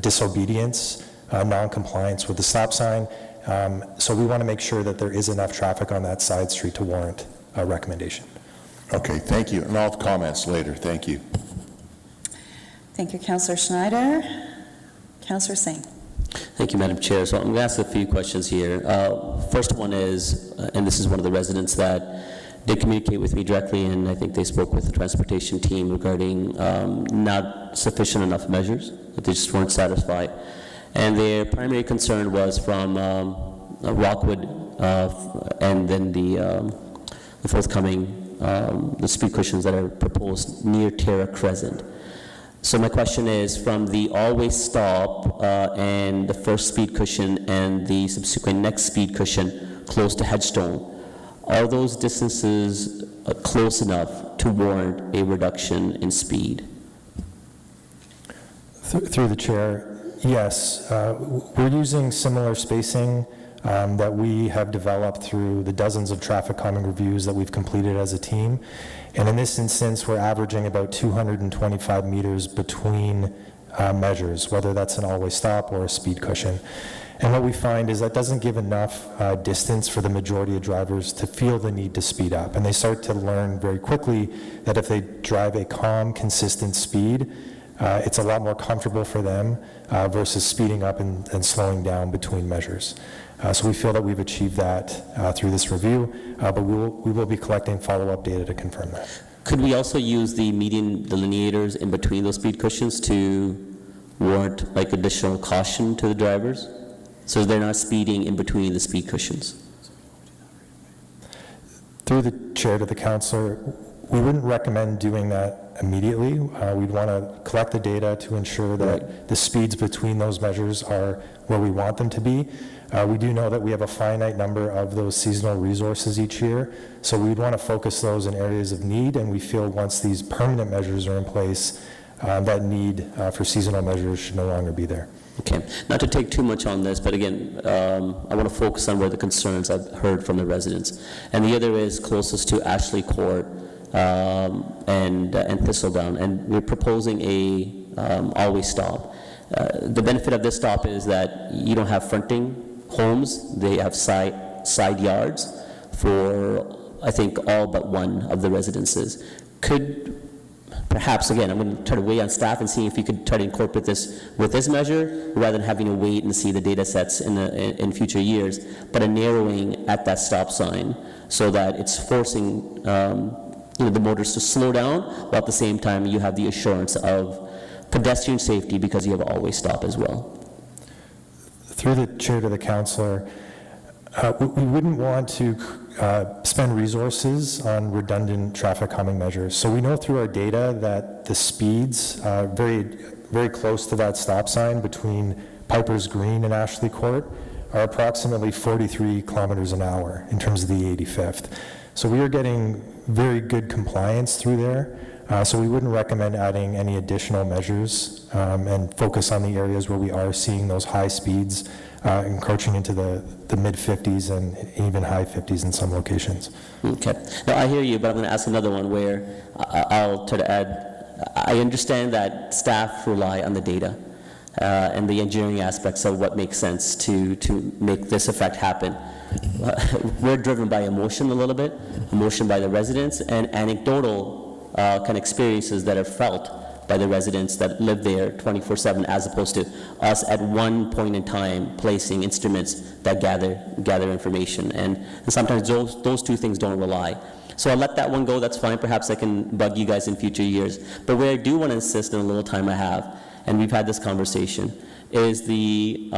disobedience, non-compliance with the stop sign. So we want to make sure that there is enough traffic on that side street to warrant a recommendation. Okay, thank you. And I'll have comments later. Thank you. Thank you, Councillor Schneider. Councillor Singh. Thank you, Madam Chair. So I'm going to ask a few questions here. First one is, and this is one of the residents that did communicate with me directly, and I think they spoke with the transportation team regarding not sufficient enough measures, that they just weren't satisfied. And their primary concern was from Rockwood and then the forthcoming, the speed cushions that are proposed near Terra Crescent. So my question is, from the always stop and the first speed cushion and the subsequent next speed cushion close to Headstone, are those distances close enough to warrant a reduction in speed? Through the chair, yes. We're using similar spacing that we have developed through the dozens of traffic calming reviews that we've completed as a team. And in this instance, we're averaging about 225 meters between measures, whether that's an always stop or a speed cushion. And what we find is that doesn't give enough distance for the majority of drivers to feel the need to speed up. And they start to learn very quickly that if they drive a calm, consistent speed, it's a lot more comfortable for them versus speeding up and slowing down between measures. So we feel that we've achieved that through this review, but we will be collecting follow-up data to confirm that. Could we also use the median delineators in between those speed cushions to warrant like additional caution to the drivers, so they're not speeding in between the speed cushions? Through the chair to the councillor, we wouldn't recommend doing that immediately. We'd want to collect the data to ensure that the speeds between those measures are where we want them to be. We do know that we have a finite number of those seasonal resources each year, so we'd want to focus those in areas of need, and we feel once these permanent measures are in place, that need for seasonal measures should no longer be there. Okay, not to take too much on this, but again, I want to focus on where the concerns I've heard from the residents. And the other is closest to Ashley Court and Thistledown, and we're proposing a always stop. The benefit of this stop is that you don't have fronting homes, they have side yards for, I think, all but one of the residences. Could perhaps, again, I'm going to try to weigh on staff and see if you could try to incorporate this with this measure, rather than having to wait and see the data sets in future years, but a narrowing at that stop sign so that it's forcing the motorists to slow down, while at the same time you have the assurance of pedestrian safety because you have always stop as well. Through the chair to the councillor, we wouldn't want to spend resources on redundant traffic calming measures. So we know through our data that the speeds very, very close to that stop sign between Piper's Green and Ashley Court are approximately 43 kilometers an hour in terms of the 85th. So we are getting very good compliance through there. So we wouldn't recommend adding any additional measures and focus on the areas where we are seeing those high speeds encroaching into the mid-50s and even high 50s in some locations. Okay. Now, I hear you, but I'm going to ask another one where I'll try to add, I understand that staff rely on the data and the engineering aspects of what makes sense to make this effect happen. We're driven by emotion a little bit, emotion by the residents, and anecdotal kind of experiences that are felt by the residents that live there 24/7, as opposed to us at one point in time placing instruments that gather information. And sometimes those two things don't rely. So I'll let that one go, that's fine. Perhaps I can bug you guys in future years. But where I do want to insist in a little time I have, and we've had this conversation, is the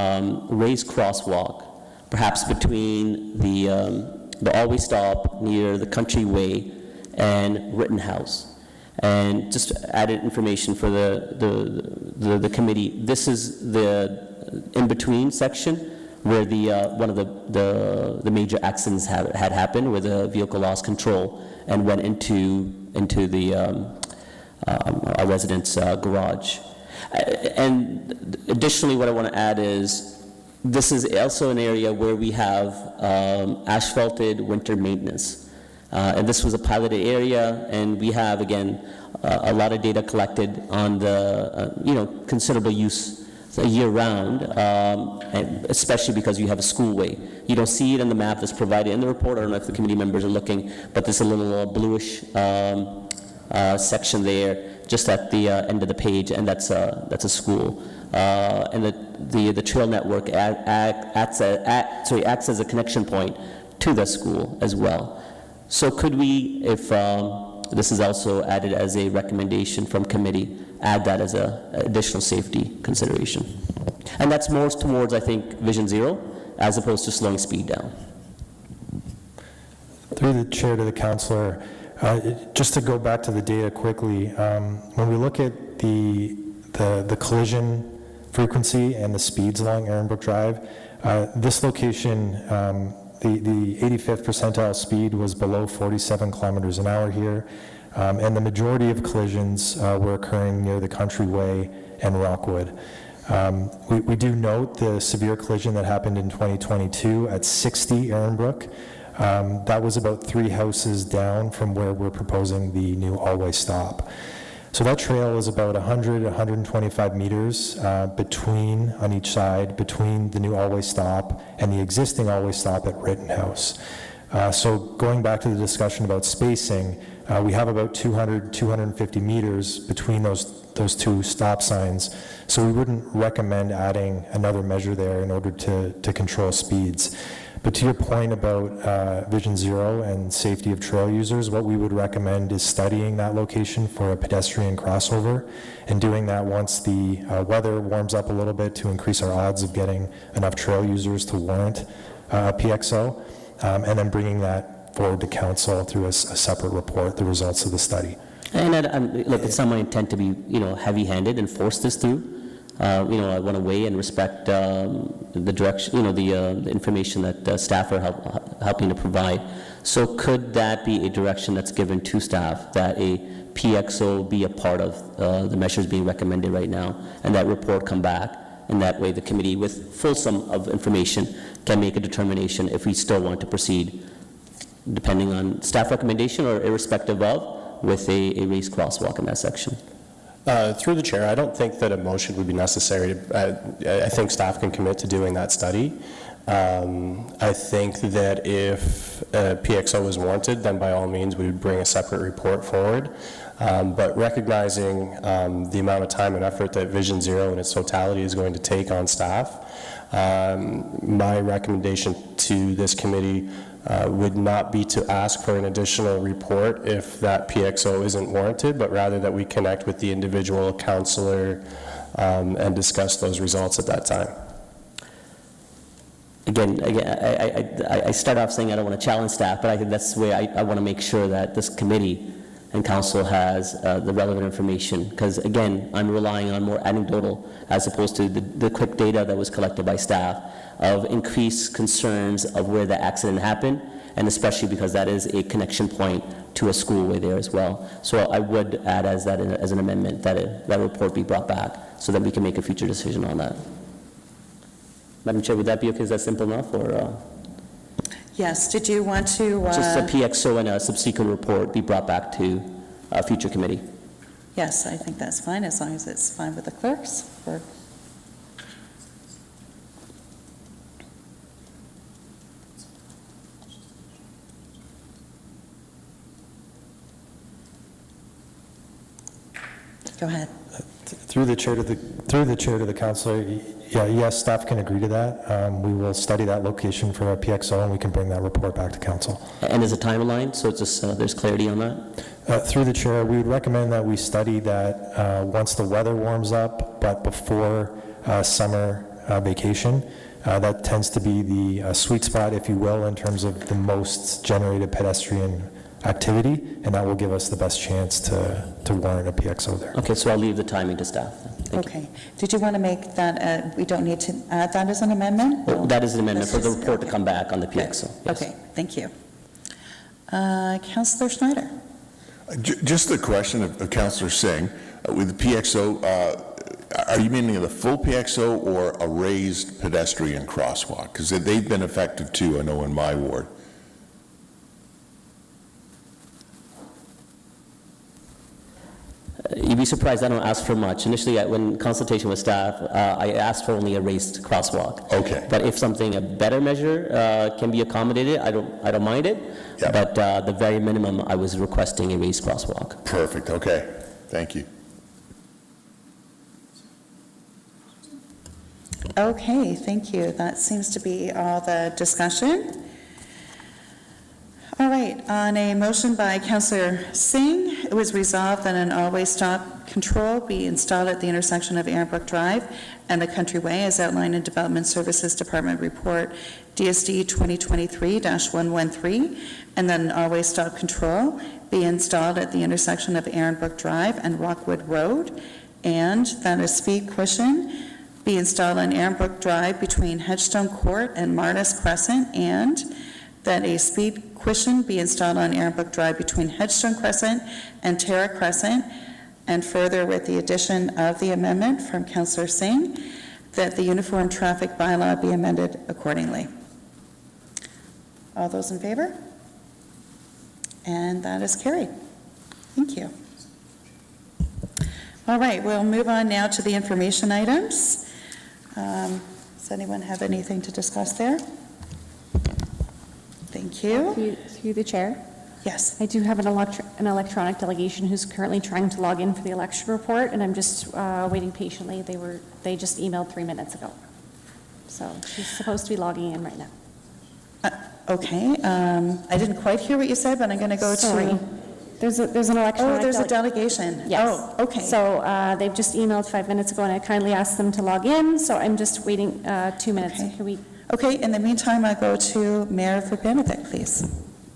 raised crosswalk, perhaps between the Always Stop near the Country Way and Rittenhouse. And just added information for the committee. This is the in-between section where one of the major accidents had happened, where the vehicle lost control and went into a resident's garage. And additionally, what I want to add is this is also an area where we have asphalted winter maintenance. And this was a piloted area, and we have, again, a lot of data collected on the, considerable use year-round, and especially because you have a schoolway. You don't see it in the map that's provided in the report. I don't know if the committee members are looking, but there's a little bluish section there, just at the end of the page, and that's a school. And the trail network acts as a connection point to the school as well. So could we, if this is also added as a recommendation from committee, add that as an additional safety consideration? And that's more towards, I think, Vision Zero, as opposed to slowing speed down. Through the chair to the councillor, just to go back to the data quickly, when we look at the collision frequency and the speeds along Ehrenbrook Drive, this location, the 85th percentile speed was below 47 kilometers an hour here, and the majority of collisions were occurring near the Country Way and Rockwood. We do note the severe collision that happened in 2022 at 60 Ehrenbrook. That was about 3 houses down from where we're proposing the new Always Stop. So that trail is about 125 meters on each side, between the new Always Stop and the existing Always Stop at Rittenhouse. So going back to the discussion about spacing, we have about 250 meters between those two stop signs. So we wouldn't recommend adding another measure there in order to control speeds. But to your point about Vision Zero and safety of trail users, what we would recommend is studying that location for a pedestrian crossover, and doing that once the weather warms up a little bit to increase our odds of getting enough trail users to warrant PXO, and then bringing that forward to council through a separate report, the results of the study. And look, it's not my intent to be, heavy-handed and force this through. I want to weigh and respect the direction, the information that staff are helping to provide. So could that be a direction that's given to staff, that a PXO be a part of the measures being recommended right now, and that report come back, and that way the committee, with full sum of information, can make a determination if we still want to proceed, depending on staff recommendation or irrespective of, with a raised crosswalk in that section? Through the chair, I don't think that a motion would be necessary. I think staff can commit to doing that study. I think that if PXO is warranted, then by all means we would bring a separate report forward. But recognizing the amount of time and effort that Vision Zero in its totality is going to take on staff, my recommendation to this committee would not be to ask for an additional report if that PXO isn't warranted, but rather that we connect with the individual counselor and discuss those results at that time. Again, I start off saying I don't want to challenge staff, but I think that's the way I want to make sure that this committee and council has the relevant information, because again, I'm relying on more anecdotal as opposed to the quick data that was collected by staff of increased concerns of where the accident happened, and especially because that is a connection point to a school way there as well. So I would add as an amendment that that report be brought back so that we can make a future decision on that. Madam Chair, would that be okay? Is that simple enough, or? Yes, did you want to? Just a PXO and a subsequent report be brought back to a future committee. Yes, I think that's fine, as long as it's fine with the clerks. Go ahead. Through the chair to the councilor, yes, staff can agree to that. We will study that location for our PXO, and we can bring that report back to council. And there's a timeline, so it's just there's clarity on that? Through the chair, we would recommend that we study that once the weather warms up, but before summer vacation. That tends to be the sweet spot, if you will, in terms of the most generated pedestrian activity, and that will give us the best chance to warrant a PXO there. Okay, so I'll leave the timing to staff. Okay. Did you want to make that, we don't need to add that as an amendment? Well, that is an amendment for the report to come back on the PXO. Yes. Okay, thank you. Councillor Schneider. Just a question of Councillor Singh. With the PXO, are you meaning the full PXO or a raised pedestrian crosswalk? Because they've been effective too, I know, in my ward. You'd be surprised I don't ask for much. Initially, when consultation with staff, I asked for only a raised crosswalk. Okay. But if something, a better measure can be accommodated, I don't mind it. Yep. But the very minimum, I was requesting a raised crosswalk. Perfect, okay. Thank you. Okay, thank you. That seems to be all the discussion. All right, on a motion by Councillor Singh, it was resolved that an always stop control be installed at the intersection of Aaronbrook Drive and the Countryway as outlined in Development Services Department Report DSD 2023-113, and that an always stop control be installed at the intersection of Aaronbrook Drive and Rockwood Road, and that a speed cushion be installed on Aaronbrook Drive between Hedgestone Court and Martis Crescent, and that a speed cushion be installed on Aaronbrook Drive between Hedgestone Crescent and Terra Crescent, and further with the addition of the amendment from Councillor Singh, that the uniform traffic bylaw be amended accordingly. All those in favor? And that is carried. Thank you. All right, we'll move on now to the information items. Does anyone have anything to discuss there? Thank you. Through the chair. Yes. I do have an electronic delegation who's currently trying to log in for the election report, and I'm just waiting patiently. They just emailed 3 minutes ago. So she's supposed to be logging in right now. Okay. I didn't quite hear what you said, but I'm going to go Sorry. There's an electronic. Oh, there's a delegation. Yes. Oh, okay. So they've just emailed 5 minutes ago, and I kindly asked them to log in, so I'm just waiting 2 minutes. Okay. Can we? Okay, in the meantime, I go to Mayor Verbenevik, please.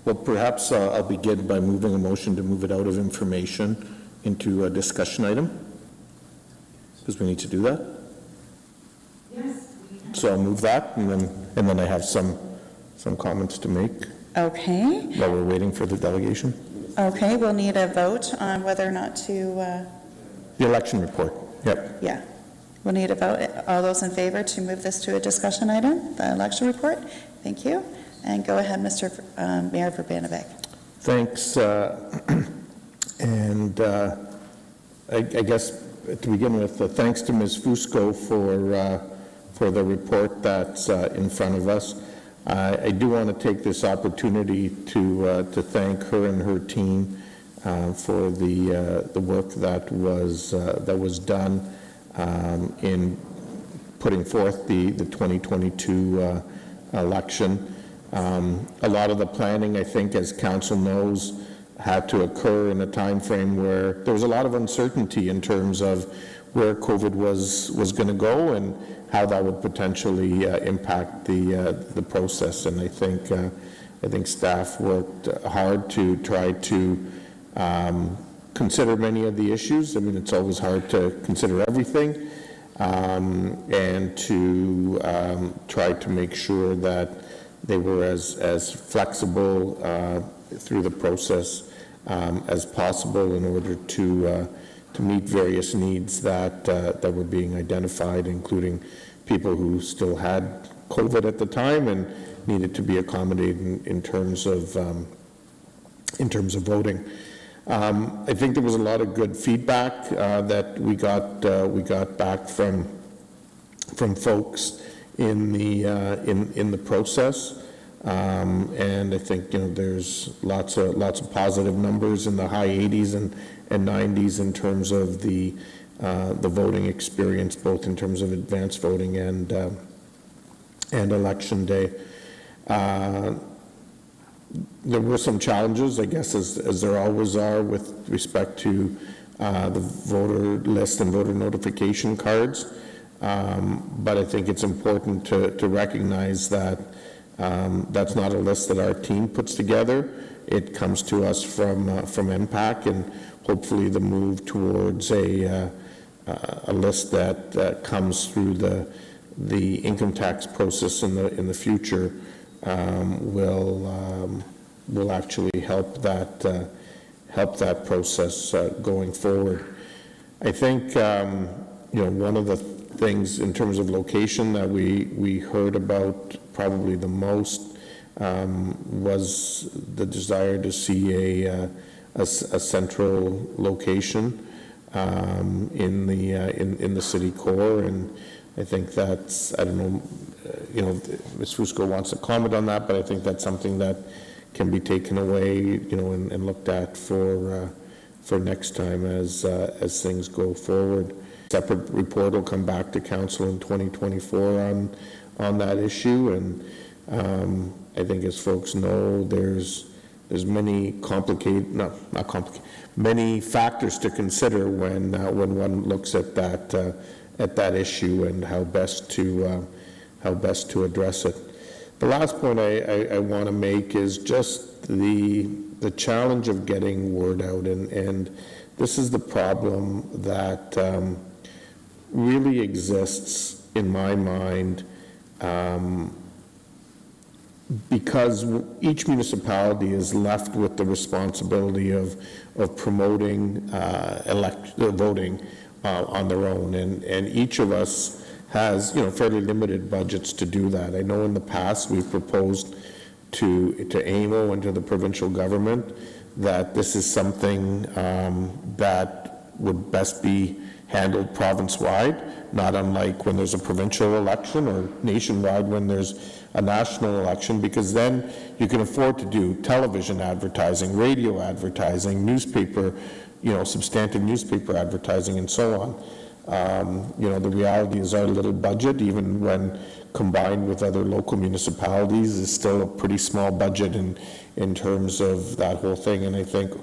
Well, perhaps I'll begin by moving a motion to move it out of information into a discussion item, because we need to do that. Yes. So I'll move that, and then I have some comments to make Okay. while we're waiting for the delegation. Okay, we'll need a vote on whether or not to, The election report, yep. yeah. We'll need a vote. All those in favor to move this to a discussion item, the election report? Thank you. And go ahead, Mr. Mayor Verbenevik. Thanks. And I guess to begin with, thanks to Ms. Fusco for the report that's in front of us. I do want to take this opportunity to thank her and her team for the work that was done in putting forth the 2022 election. A lot of the planning, I think, as council knows, had to occur in a time frame where there was a lot of uncertainty in terms of where COVID was going to go and how that would potentially impact the process. And I think staff worked hard to try to consider many of the issues. I mean, it's always hard to consider everything, and to try to make sure that they were as flexible through the process as possible in order to meet various needs that were being identified, including people who still had COVID at the time and needed to be accommodated in terms of voting. I think there was a lot of good feedback that we got back from folks in the process, and I think there's lots of positive numbers in the high 80s and 90s in terms of the voting experience, both in terms of advanced voting and election day. There were some challenges, I guess, as there always are with respect to the voter list and voter notification cards. But I think it's important to recognize that that's not a list that our team puts together. It comes to us from MPAC, and hopefully the move towards a list that comes through the income tax process in the future will actually help that process going forward. I think one of the things in terms of location that we heard about probably the most was the desire to see a central location in the city core, and I think that's, I don't know, Ms. Fusco wants to comment on that, but I think that's something that can be taken away, and looked at for next time as things go forward. Separate report will come back to council in 2024 on that issue, and I think, as folks know, there's many many factors to consider when one looks at that issue and how best to address it. The last point I want to make is just the challenge of getting word out, and this is the problem that really exists in my mind, because each municipality is left with the responsibility of promoting voting on their own, and each of us has fairly limited budgets to do that. I know in the past we've proposed to AMO and to the provincial government that this is something that would best be handled province-wide, not unlike when there's a provincial election, or nationwide when there's a national election, because then you can afford to do television advertising, radio advertising, newspaper, substantive newspaper advertising, and so on. The reality is our little budget, even when combined with other local municipalities, is still a pretty small budget in terms of that whole thing. And I think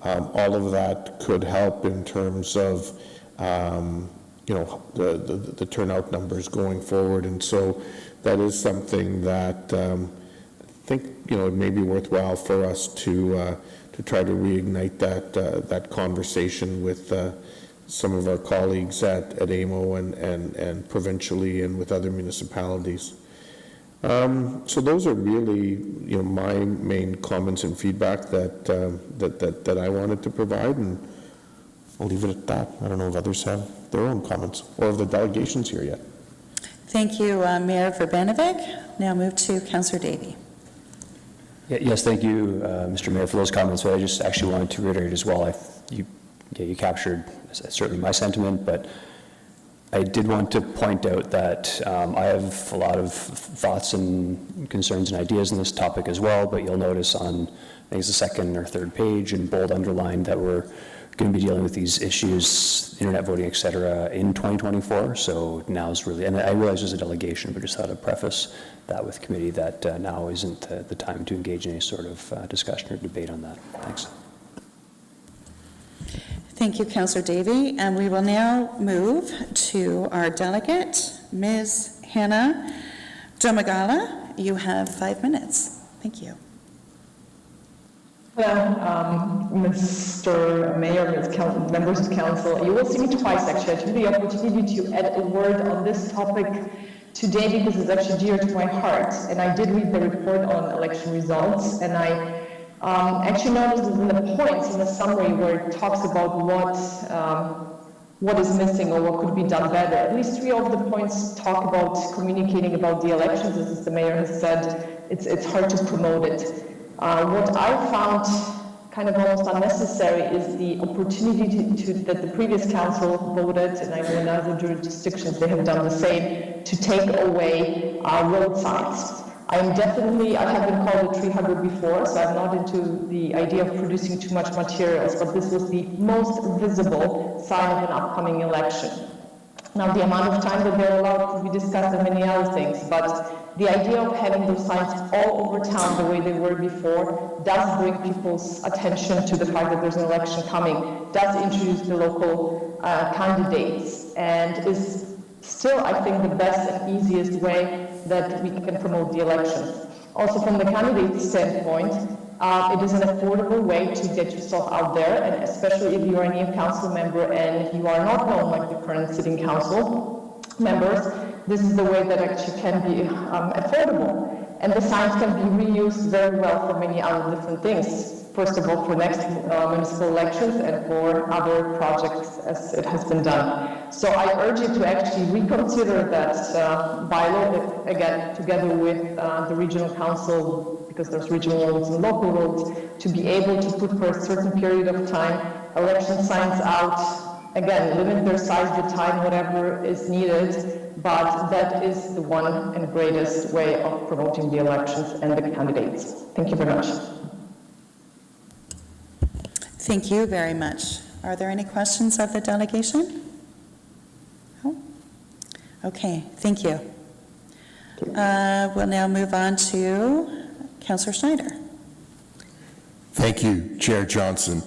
all of that could help in terms of the turnout numbers going forward. And so that is something that I think it may be worthwhile for us to try to reignite that conversation with some of our colleagues at AMO and provincially and with other municipalities. So those are really my main comments and feedback that I wanted to provide, and I'll leave it at that. I don't know if others have their own comments, or if the delegation's here yet. Thank you, Mayor Verbanovic. Now move to Councillor Davey. Yes, thank you, Mr. Mayor, for those comments. But I just actually wanted to reiterate as well, you captured certainly my sentiment, but I did want to point out that I have a lot of thoughts and concerns and ideas on this topic as well, but you'll notice on think it's the second or third page in bold underlined that we're going to be dealing with these issues, internet voting, et cetera, in 2024. So now is really, and I realize there's a delegation, but just thought I'd preface that with committee that now isn't the time to engage in any sort of discussion or debate on that. Thanks. Thank you, Councillor Davey. And we will now move to our delegate, Ms. Hannah Domagala. You have 5 minutes. Thank you. Hello, Mr. Mayor, members of council. You will see me twice, actually. I took the opportunity to add a word on this topic today because it's actually dear to my heart. And I did read the report on election results, and I actually noticed in the points in the summary where it talks about what is missing or what could be done better. At least 3 of the points talk about communicating about the elections. As the mayor has said, it's hard to promote it. What I found kind of almost unnecessary is the opportunity that the previous council voted, and I know in other jurisdictions they have done the same, to take away road signs. I have been called a tree hugger before, so I'm not into the idea of producing too much materials, but this was the most visible sign of an upcoming election. Now, the amount of time that they're allowed could be discussed and many other things, but the idea of having those signs all over town the way they were before does bring people's attention to the fact that there's an election coming, does introduce the local candidates, and is still, I think, the best and easiest way that we can promote the elections. Also, from the candidate standpoint, it is an affordable way to get yourself out there, and especially if you are a new council member and you are not known like the current sitting council members, this is the way that actually can be affordable. And the signs can be reused very well for many other different things. First of all, for next municipal elections and for other projects as it has been done. So I urge you to actually reconsider that bylaw, again, together with the regional council, because there's regional roads and local roads, to be able to put for a certain period of time election signs out. Again, limit their size, the time, whatever is needed, but that is the one and greatest way of promoting the elections and the candidates. Thank you very much. Thank you very much. Are there any questions of the delegation? No? Okay, thank you. We'll now move on to Councillor Schneider. Thank you, Chair Johnson.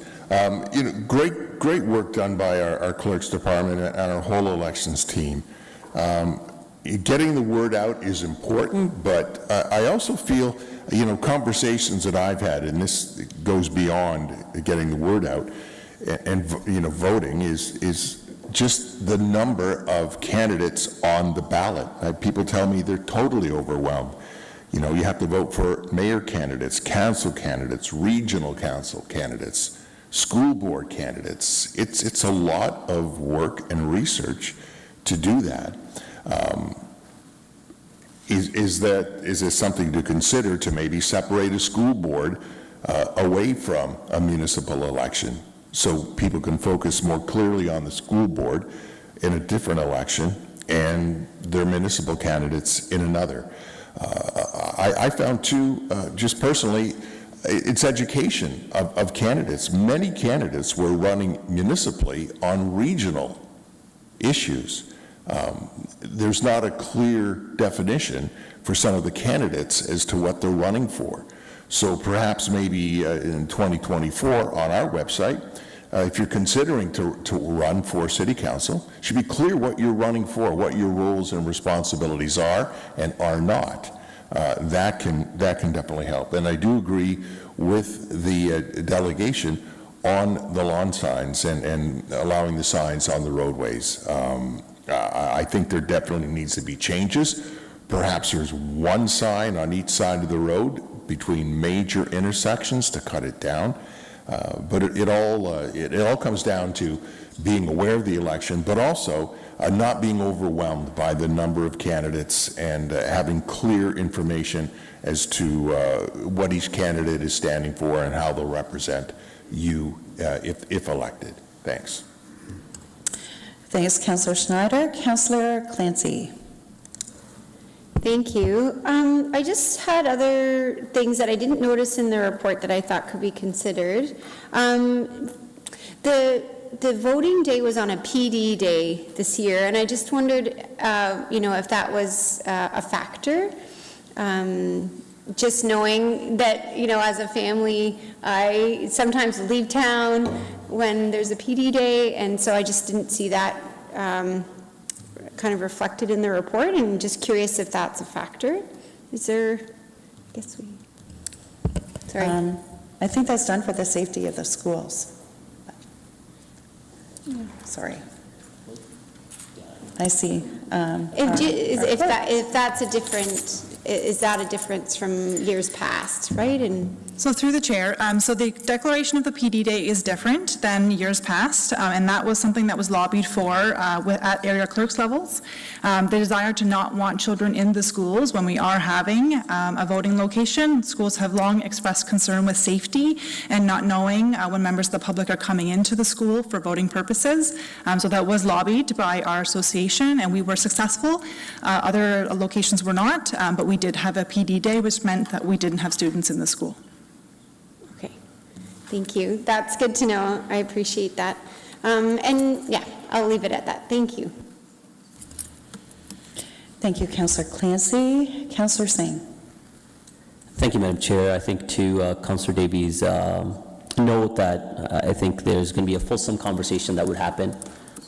Great work done by our clerk's department and our whole elections team. Getting the word out is important, but I also feel, conversations that I've had, and this goes beyond getting the word out, and voting is just the number of candidates on the ballot. People tell me they're totally overwhelmed. You have to vote for mayor candidates, council candidates, regional council candidates, school board candidates. It's a lot of work and research to do that. Is this something to consider, to maybe separate a school board away from a municipal election so people can focus more clearly on the school board in a different election and their municipal candidates in another? I found too, just personally, it's education of candidates. Many candidates were running municipally on regional issues. There's not a clear definition for some of the candidates as to what they're running for. So perhaps maybe in 2024 on our website, if you're considering to run for city council, it should be clear what you're running for, what your roles and responsibilities are and are not. That can definitely help. And I do agree with the delegation on the lawn signs and allowing the signs on the roadways. I think there definitely needs to be changes. Perhaps there's one sign on each side of the road between major intersections to cut it down. But it all comes down to being aware of the election, but also not being overwhelmed by the number of candidates and having clear information as to what each candidate is standing for and how they'll represent you if elected. Thanks. Thanks, Councillor Schneider. Councillor Clancy. Thank you. I just had other things that I didn't notice in the report that I thought could be considered. The voting day was on a PD day this year, and I just wondered, if that was a factor. Just knowing that, as a family, I sometimes leave town when there's a PD day, and so I just didn't see that kind of reflected in the report, and just curious if that's a factor. Is there, I guess we, sorry. I think that's done for the safety of the schools. Sorry. I see. If that's a different, is that a difference from years past, right? And so through the chair, so the declaration of the PD Day is different than years past, and that was something that was lobbied for at area clerks levels. The desire to not want children in the schools when we are having a voting location. Schools have long expressed concern with safety and not knowing when members of the public are coming into the school for voting purposes. So that was lobbied by our association, and we were successful. Other locations were not, but we did have a PD Day, which meant that we didn't have students in the school. Thank you. That's good to know. I appreciate that. And yeah, I'll leave it at that. Thank you. Thank you, Councillor Clancy. Councillor Singh. Thank you, Madam Chair. I think to Councillor Davies' note that I think there's going to be a fulsome conversation that would happen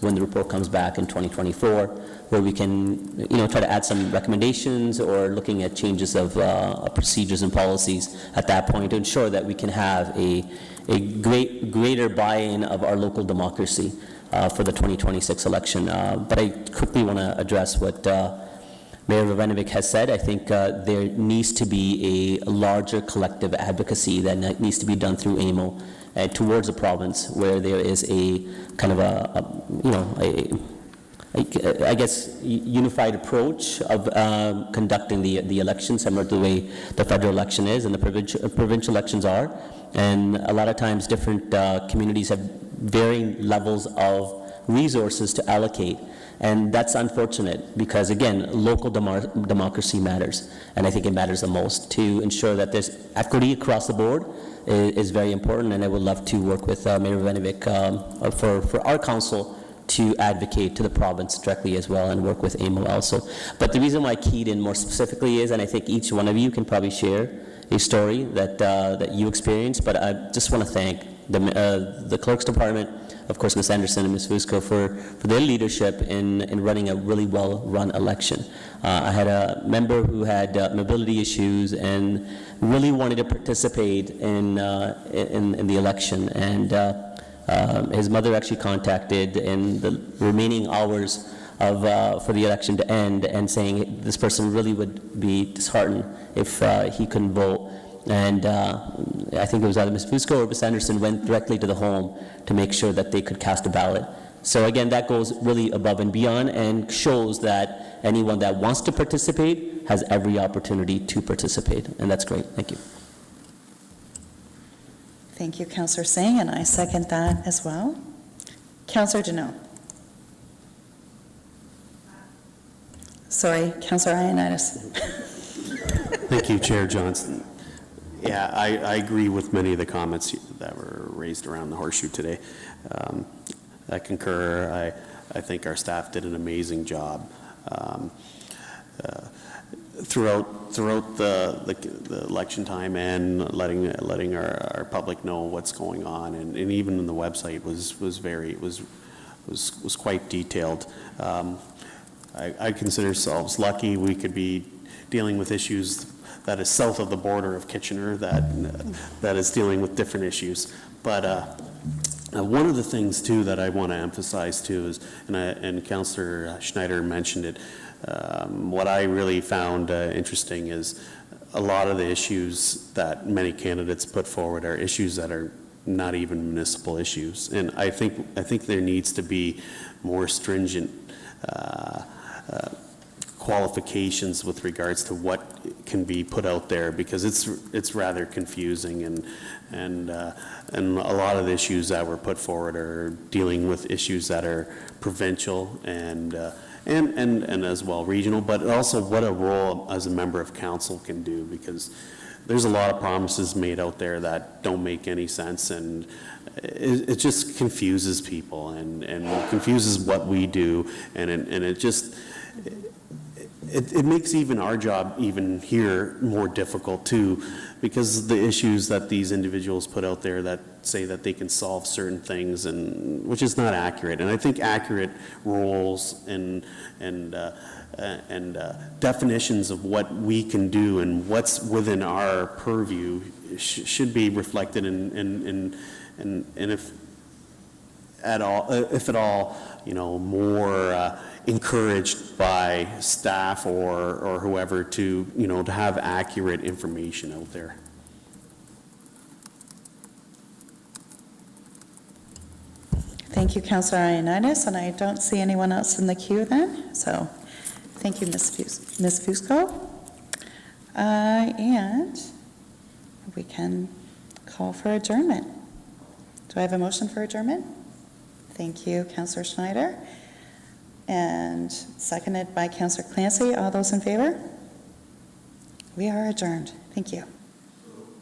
when the report comes back in 2024, where we can, try to add some recommendations or looking at changes of procedures and policies at that point to ensure that we can have a greater buy-in of our local democracy for the 2026 election. But I quickly want to address what Mayor Ravenovic has said. I think there needs to be a larger collective advocacy that needs to be done through AMO towards the province, where there is a kind of I guess, unified approach of conducting the election, similar to the way the federal election is and the provincial elections are. And a lot of times different communities have varying levels of resources to allocate. And that's unfortunate because, again, local democracy matters. And I think it matters the most. To ensure that there's equity across the board is very important. And I would love to work with Mayor Ravenovic for our council to advocate to the province directly as well and work with AMO also. But the reason why I keyed in more specifically is, and I think each one of you can probably share a story that you experienced, but I just want to thank the clerk's department, of course, Ms. Anderson and Ms. Fusco for their leadership in running a really well-run election. I had a member who had mobility issues and really wanted to participate in the election, and his mother actually contacted in the remaining hours for the election to end, and saying this person really would be disheartened if he couldn't vote. And I think it was either Ms. Fusco or Ms. Anderson went directly to the home to make sure that they could cast a ballot. So again, that goes really above and beyond and shows that anyone that wants to participate has every opportunity to participate, and that's great. Thank you. Thank you, Councillor Singh, and I second that as well. Councillor Deneau. Sorry, Councillor Ioannidis. Thank you, Chair Johnston. Yeah, I agree with many of the comments that were raised around the horseshoe today. I concur. I think our staff did an amazing job. Throughout the election time and letting our public know what's going on, and even in the website was quite detailed. I consider ourselves lucky. We could be dealing with issues that is south of the border of Kitchener that is dealing with different issues. But one of the things too that I want to emphasize too is, and Councillor Schneider mentioned it, what I really found interesting is a lot of the issues that many candidates put forward are issues that are not even municipal issues. And I think there needs to be more stringent qualifications with regards to what can be put out there, because it's rather confusing, and a lot of the issues that were put forward are dealing with issues that are provincial and and as well regional, but also what a role as a member of council can do, because there's a lot of promises made out there that don't make any sense, and it just confuses people and confuses what we do, and it just, it makes even our job even here more difficult too, because the issues that these individuals put out there that say that they can solve certain things, and which is not accurate. And I think accurate roles and definitions of what we can do and what's within our purview should be reflected in if at all, you know, more encouraged by staff or whoever to, you know, to have accurate information out there. Thank you, Councillor Ioannidis, and I don't see anyone else in the queue then, so thank you, Ms. Fusco. And we can call for adjournment. Do I have a motion for adjournment? Thank you, Councillor Schneider. And seconded by Councillor Clancy. All those in favor? We are adjourned. Thank you.